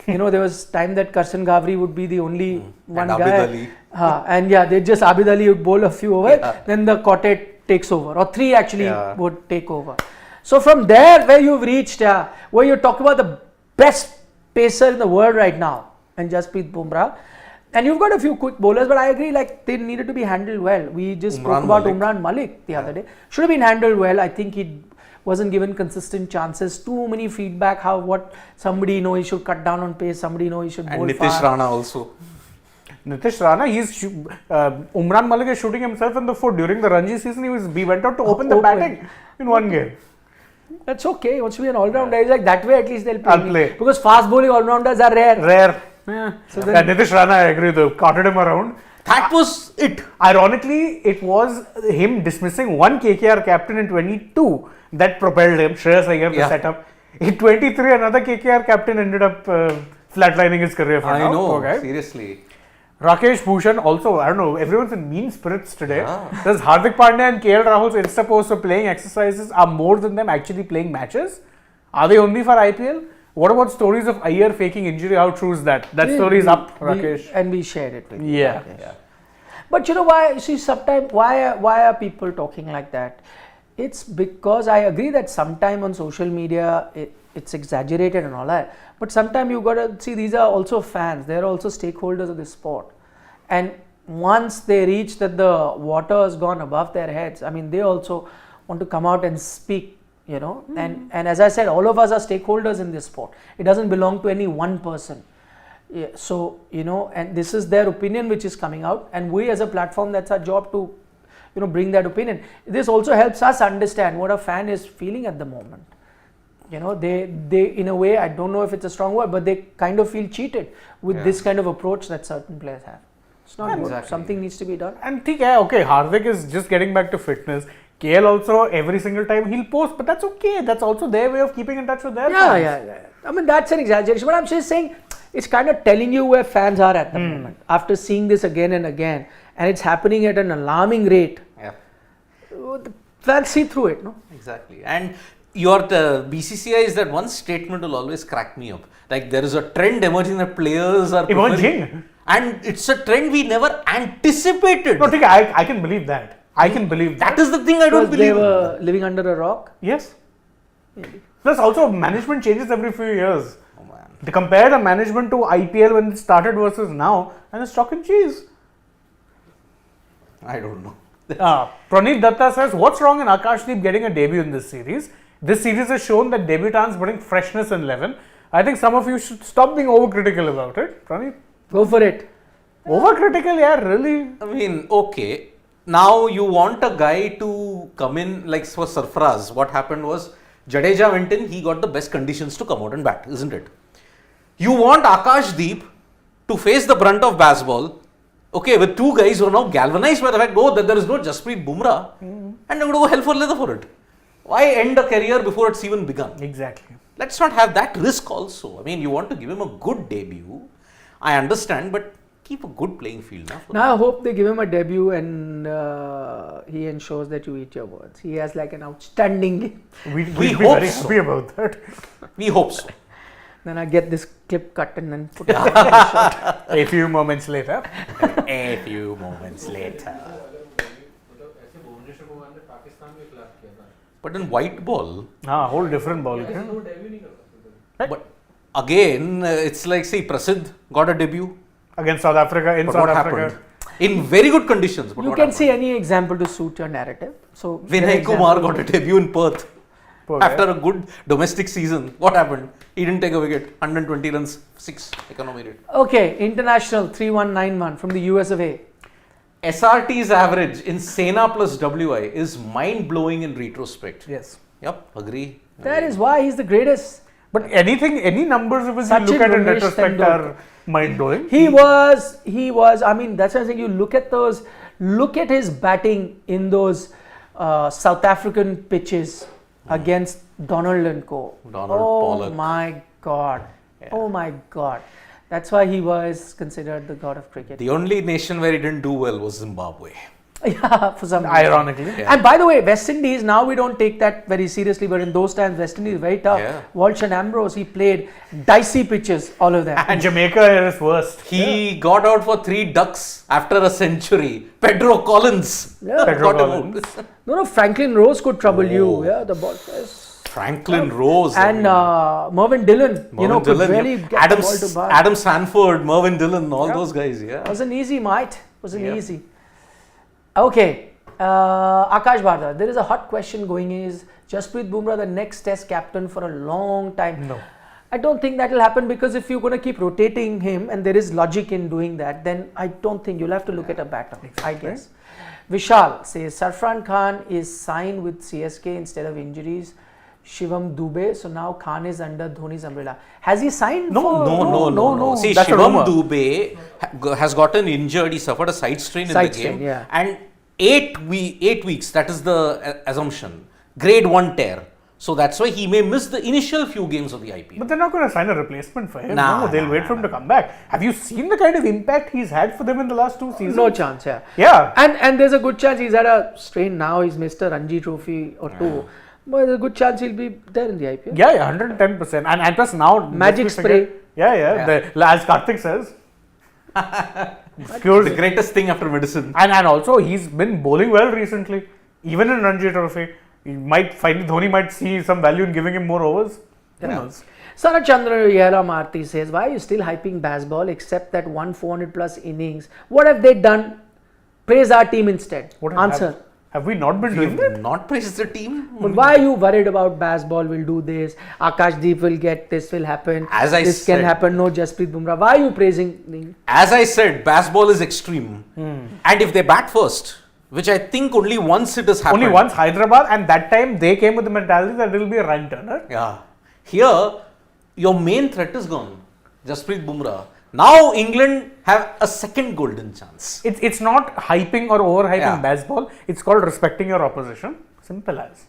There was time that Karsan Ghavri would be the only one and guy. Abid Ali. And Abid Ali would bowl a few overs, then the quartet takes over, or 3 actually would take over. So from there, where you've reached, where you talk about the best pacer in the world right now, and Jasprit Bumrah, and you've got a few quick bowlers, but I agree, they needed to be handled well. We just spoke about Umran Malik the other day. Should have been handled well. I think he wasn't given consistent chances. Too many feedback. Somebody he should cut down on pace. Somebody he should bowl And Nitish fast. Rana also. Nitish Rana, Umran Malik is shooting himself in the foot. During the Ranchi season, he went out to open the batting in one game. That's okay. He wants to be an all-rounder. He's like, that way at least they'll play. I'll play. Because fast bowling all-rounders are rare. So then, Nitish Rana, I agree with you, carted him around. That was it. Ironically, it was him dismissing one KKR captain in 22 that propelled him, Shreyas Iyer, the setup. In 23, another KKR captain ended up flatlining his career for now. I know, Okay. seriously. Rakesh Bhushan also, I don't know, everyone's in mean spirits today. Does Hardik Pandya and KL Rahul's Insta posts of playing exercises are more than them actually playing matches? Are they only for IPL? What about stories of Iyer faking injury? How true is that? That story is up, Rakesh. And we shared it with you. Yeah. But why? See, sometimes why are people talking like that? It's because I agree that sometimes on social media it's exaggerated and all that. But sometimes you got to see these are also fans. They're also stakeholders of this sport. And once they reach that the water has gone above their heads, I mean, they also want to come out and speak. And as I said, all of us are stakeholders in this sport. It doesn't belong to any one person. So, and this is their opinion which is coming out, and we as a platform, that's our job to, bring that opinion. This also helps us understand what a fan is feeling at the moment. They in a way, I don't know if it's a strong word, but they kind of feel cheated with this kind of approach that certain players have. It's not good. Exactly. Something needs to be done. And okay, Hardik is just getting back to fitness. KL also, every single time he'll post, but that's okay. That's also their way of keeping in touch with their fans. Yeah. I mean, that's an exaggeration, but I'm just saying it's kind of telling you where fans are at the moment. After seeing this again and again, and it's happening at an alarming rate, Yeah. the fans see through it, no? Exactly. And your BCCI is that one statement will always crack me up. Like there is a trend emerging that players are Emerging. and it's a trend we never anticipated. No, I can believe that. I can believe that. That is the thing I don't Because they believe. were living under a rock. Yes. Maybe. Plus, also management changes every few years. Oh man. To compare the management to IPL when it started versus now, and it's chalk and cheese. I don't know. Praneeth Datta says, what's wrong in Akashdeep getting a debut in this series? This series has shown that debutants bring freshness in 11. I think some of you should stop being overcritical about it. Praneeth? Go for it. Overcritical, yeah, really? I mean, okay. Now you want a guy to come in like for Sarfaraz. What happened was Jadeja went in, he got the best conditions to come out and bat, isn't it? You want Akashdeep to face the brunt of baseball, okay, with two guys who are now galvanized by the fact, that there is no Jasprit Bumrah, and they're going to go hell for leather for it. Why end a career before it's even begun? Exactly. Let's not have that risk also. I mean, you want to give him a good debut. I understand, but keep a good playing field. Now I hope they give him a debut and he ensures that you eat your words. He has like an outstanding game. We'd We be hope very so. happy about that. We hope so. Then I get this clip cut and then put it in the shot. A few moments later. A few moments later. But in white ball, Whole different ball game. but again, it's like, see, Prasidh got a debut. Against South Africa, in But South what Africa. happened? In very good conditions. But You what can happened? see any example to suit your narrative. So Vinay Kumar got a debut in Perth. Poor After guy. a good domestic season. What happened? He didn't take a wicket. 120 runs, 6 economy rate. Okay, international 3191 from the US of A. SRT's average in Sena plus WI is mind-blowing in retrospect. Yes. Yep, agree. That is why he's the greatest. But any numbers of his you Sachin look at in Ramesh retrospect Tendulkar. are mind-blowing. He was, I mean, that's what I'm saying. You look at his batting in those South African pitches against Donald and Co. Donald oh Pollock. my God. Yeah. Oh my God. That's why he was considered the god of cricket. The only nation where he didn't do well was Zimbabwe. Yeah, for some reason. Ironically. Yeah. And by the way, West Indies, now we don't take that very seriously, but in those times, West Indies very tough. Yeah. Walsh and Ambrose, he played dicey pitches, all of them. And Jamaica is worst. He got out for 3 ducks after a century. Pedro Collins. Yeah. Pedro got him Collins. out. No, Franklin Rose could trouble Oh. you. Yeah, the ball. Yes. Franklin Rose. And Mervyn Dillon, Mervyn could Dillon, really yeah. get the ball to bar. Adam Sanford, Mervyn Dillon, all Yeah. those guys, yeah. Wasn't easy, mate. Wasn't Yeah. easy. Okay. Akash Bharda, there is a hot question going is Jasprit Bumrah the next test captain for a long time? No. I don't think that will happen because if you're going to keep rotating him and there is logic in doing that, then I don't think you'll have to look at a batter, I guess. Vishal says Sarfran Khan is signed with CSK instead of injuries. Shivam Dubey, so now Khan is under Dhoni's umbrella. Has he signed? No, for, No. See, That's a Shivam rumor. Dubey has gotten injured. He suffered a side strain in Side the game. strain, yeah. And 8 weeks, that is the assumption. Grade 1 tear. So that's why he may miss the initial few games of the IPL. But they're not going to sign a replacement for him. Nah, They'll wait for him to come back. Have you seen the kind of impact he's had for them in the last 2 seasons? No chance, yeah. Yeah. And there's a good chance he's had a strain now. He's missed a Ranchi trophy or 2. But there's a good chance he'll be there in the IPL. Yeah, 110%. And plus now... Magic let's not forget- spray. Yeah. As Karthik says. Cures. The greatest thing after medicine. And also he's been bowling well recently. Even in Ranji Trophy. Dhoni might see some value in giving him more overs. Who knows? Sarat Chandra Yera Marti says, why are you still hyping baseball except that 400 plus innings? What have they done? Praise our team instead. What Answer. Have we not been doing that? Not praised the team. But why are you worried about baseball will do this? Akashdeep will get this will happen. As I this can said- happen. No Jasprit Bumrah. Why are you praising? As I said, baseball is extreme. And if they bat first, which I think only once it has happened. Only once Hyderabad, and that time they came with the mentality that it will be a run turner. Yeah. Here, your main threat is gone. Jasprit Bumrah. Now England have a second golden chance. It's not hyping or overhyping Yeah. baseball. It's called respecting your opposition. Simple as.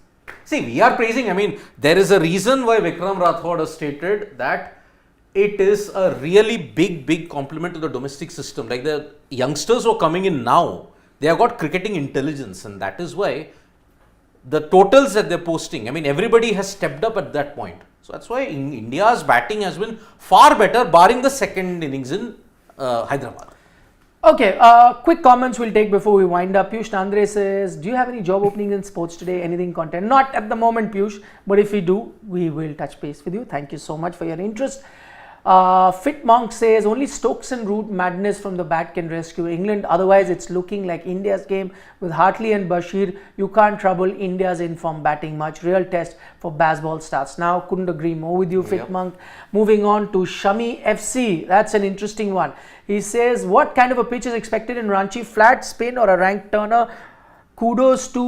See, we are praising. I mean, there is a reason why Vikram Rathod has stated that it is a really big compliment to the domestic system. Like the youngsters who are coming in now, they have got cricketing intelligence, and that is why the totals that they're posting, I mean, everybody has stepped up at that point. So that's why India's batting has been far better, barring the second innings in Hyderabad. Okay, quick comments we'll take before we wind up. Piyush Nandre says, do you have any job openings in sports today? Anything content? Not at the moment, Piyush, but if we do, we will touch base with you. Thank you so much for your interest. Fit Monk says, only Stokes and Root madness from the bat can rescue England. Otherwise, it's looking like India's game with Hartley and Bashir. You can't trouble India's informed batting much. Real test for baseball starts now. Couldn't agree more with you, Fit Monk. Moving on to Shami FC. That's an interesting one. He says, what kind of a pitch is expected in Ranchi? Flat spin or a rank turner? Kudos to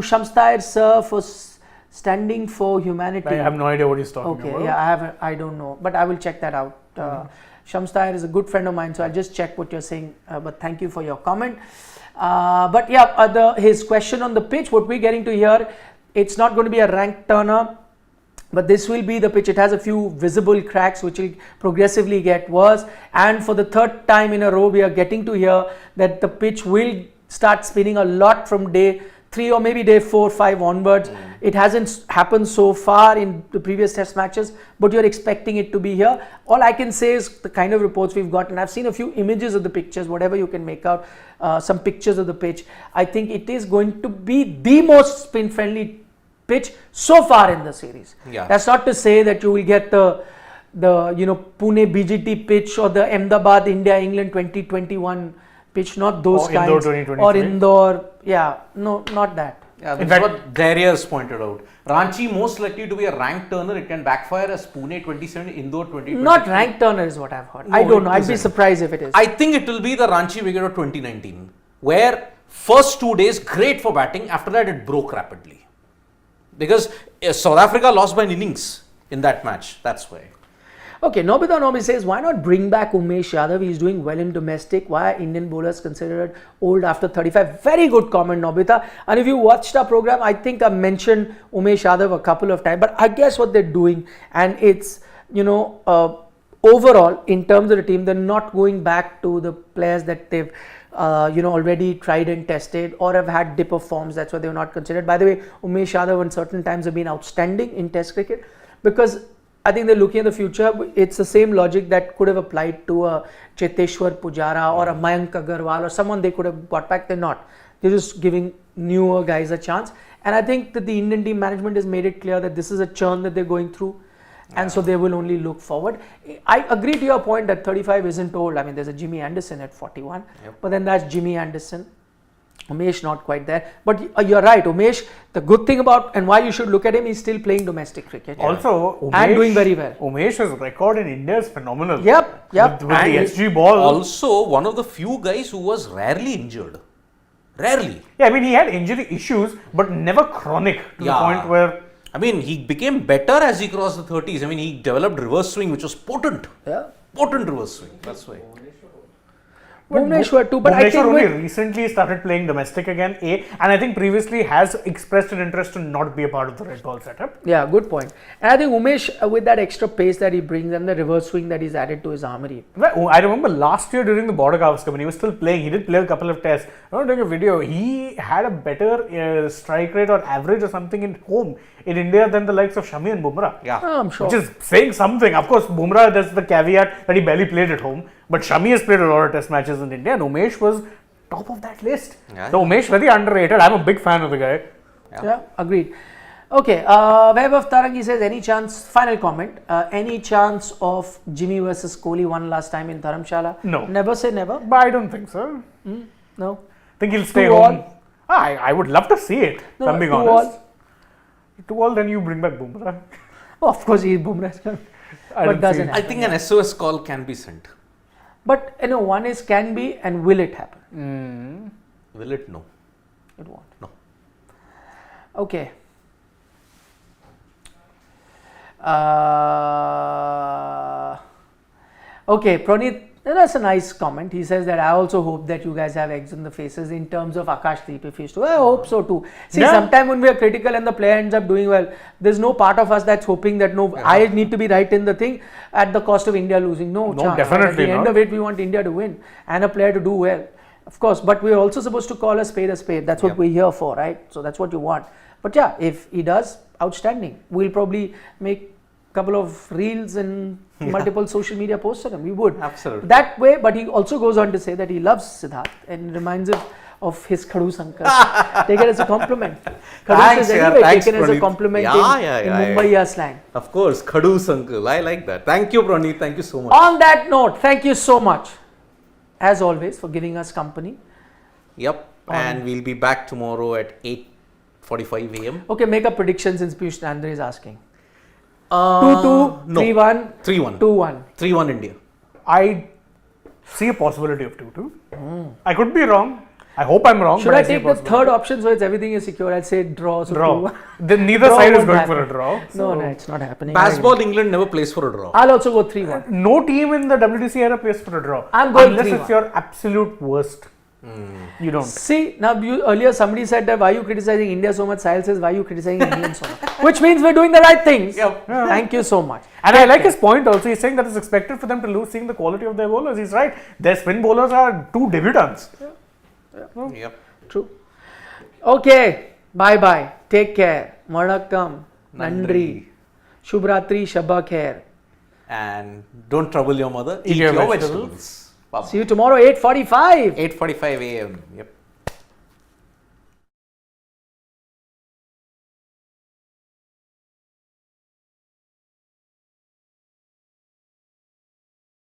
Shamstair sir for standing for humanity. I have no idea what he's talking about. Okay, yeah, I don't know, but I will check that out. Shamstair is a good friend of mine, so I'll just check what you're saying. But thank you for your comment. But yeah, his question on the pitch, what we're getting to here, it's not going to be a rank turner, but this will be the pitch. It has a few visible cracks which will progressively get worse. And for the third time in a row, we are getting to hear that the pitch will start spinning a lot from day 3 or maybe day 4, 5 onwards. It hasn't happened so far in the previous test matches, but you're expecting it to be here. All I can say is the kind of reports we've gotten. I've seen a few images of the pictures, whatever you can make out, some pictures of the pitch. I think it is going to be the most spin friendly pitch so far in the series. Yeah. That's not to say that you will get the Pune BGT pitch or the Ahmedabad India England 2021 pitch, not those or kinds. Indore 2023. Or Indore, yeah, no, not that. Yeah, In that's fact- what Daria has pointed out. Ranchi most likely to be a rank turner. It can backfire as Pune 27, Indore 2020. Not rank turner is what I've heard. No, I don't it know. I'd be isn't. surprised if it is. I think it will be the Ranchi wicket of 2019, where first 2 days great for batting. After that, it broke rapidly because South Africa lost by an innings in that match. That's why. Okay, Nobita Nobi says, why not bring back Umesh Yadav? He's doing well in domestic. Why are Indian bowlers considered old after 35? Very good comment, Nobita. And if you watched our program, I think I mentioned Umesh Yadav a couple of times. But I guess what they're doing, and it's, overall, in terms of the team, they're not going back to the players that they've already tried and tested or have had dip of forms. That's why they were not considered. By the way, Umesh Yadav on certain times have been outstanding in test cricket because I think they're looking at the future. It's the same logic that could have applied to a Cheteshwar Pujara or a Mayank Agarwal or someone they could have brought back. They're not. They're just giving newer guys a chance. And I think that the Indian team management has made it clear that this is a churn that they're going through. And so they will only look forward. I agree to your point that 35 isn't old. I mean, there's a Jimmy Anderson at 41. Yep. But then that's Jimmy Anderson. Umesh not quite there, but you're right. Umesh, the good thing about and why you should look at him, he's still playing domestic cricket. Also, Umesh, And doing very well. Umesh's record in India is phenomenal. Yep. With the And SG ball. Also, one of the few guys who was rarely injured. Rarely. Yeah, I mean, he had injury issues, but never chronic to the point where. I mean, he became better as he crossed the 30s. I mean, he developed reverse swing, which was potent. Yeah. Potent reverse swing. That's why. Bhuvneshwar too, but I Bhuvneshwar think only with, recently started playing domestic again, and I think previously has expressed an interest to not be a part of the red ball setup. yeah, good point. And I think Umesh, with that extra pace that he brings and the reverse swing that he's added to his armory. Well, I remember last year during the Border Gavaskar when he was still playing, he did play a couple of tests. I want to take a video. He had a better strike rate or average or something in home in India than the likes of Shami and Bumrah. Yeah. I'm sure. Which is saying something. Of course, Bumrah, there's the caveat that he barely played at home. But Shami has played a lot of test matches in India and Umesh was top of that list. Yeah. So Umesh, very underrated. I'm a big fan of the guy. Yeah, agreed. Okay, Vaibhav Tarangi says, any chance, final comment, any chance of Jimmy versus Kohli one last time in Dharamshala? No. Never say never? But I don't think so. No. I think he'll stay 2 all? home. I would love to see it, if No, I'm being 2 honest. all? 2 all, then you bring back Bumrah. Oh, of course, he's Bumrah's coming. I But don't doesn't see- I think an SOS call can be sent. But one is can be and will it happen? Will it? No. It won't. No. Okay. Okay, Pranit That's a nice comment. He says that I also hope that you guys have eggs in the faces in terms of Akashdeep if he's to. I hope so too. See, sometime when we are critical and the player ends up doing well, there's no part of us that's hoping that I need to be right in the thing at the cost of India losing. No chance. Definitely at the end of it, we want India to win and a player to do well. Of course, but we're also supposed to call a spade a spade. That's what we're here for, right? So that's what you want. But yeah, if he does, outstanding. We'll probably make couple of reels and multiple social media posts on him. We would. Absolutely. That way, but he also goes on to say that he loves Siddharth and reminds him of his Khadus uncle. Take it as a compliment. Khadus is anyway taken as a compliment in Mumbai slang. Of course, Khadus uncle. I like that. Thank you, Praneeth. Thank you so much. On that note, thank you so much, as always, for giving us company. Yep. And we'll be back tomorrow at 8:45 a.m. Okay, make a prediction since Piyush Nandre is asking. 2-2, 3-1, 3-1. 2-1. 3-1 India. I see a possibility of 2-2. I could be wrong. I hope I'm wrong. Should I take the third option so it's everything is secure? I'll say draw. So draw. 2-1. Then neither Draw side is won't going happen. for a draw. No, it's not happening. Baseball England never plays for a draw. I'll also go 3-1. No team in the WTC era plays for a draw. I'm going unless 3-1. it's your absolute worst. You don't. See, now earlier somebody said that why are you criticizing India so much? Sahil says why are you criticizing Indians so much? Which means we're doing the right things. Yep. Thank you so much. And I like his point also. He's saying that it's expected for them to lose seeing the quality of their bowlers. He's right. Their spin bowlers are 2 debutants. Yep. True. Okay. Bye-bye. Take care. Vanakkam. Nandri. Shubhratri. Shabba khair. And don't trouble your mother. Eat your vegetables. Bye-bye. See you tomorrow 8:45. 8:45 a.m. Yep.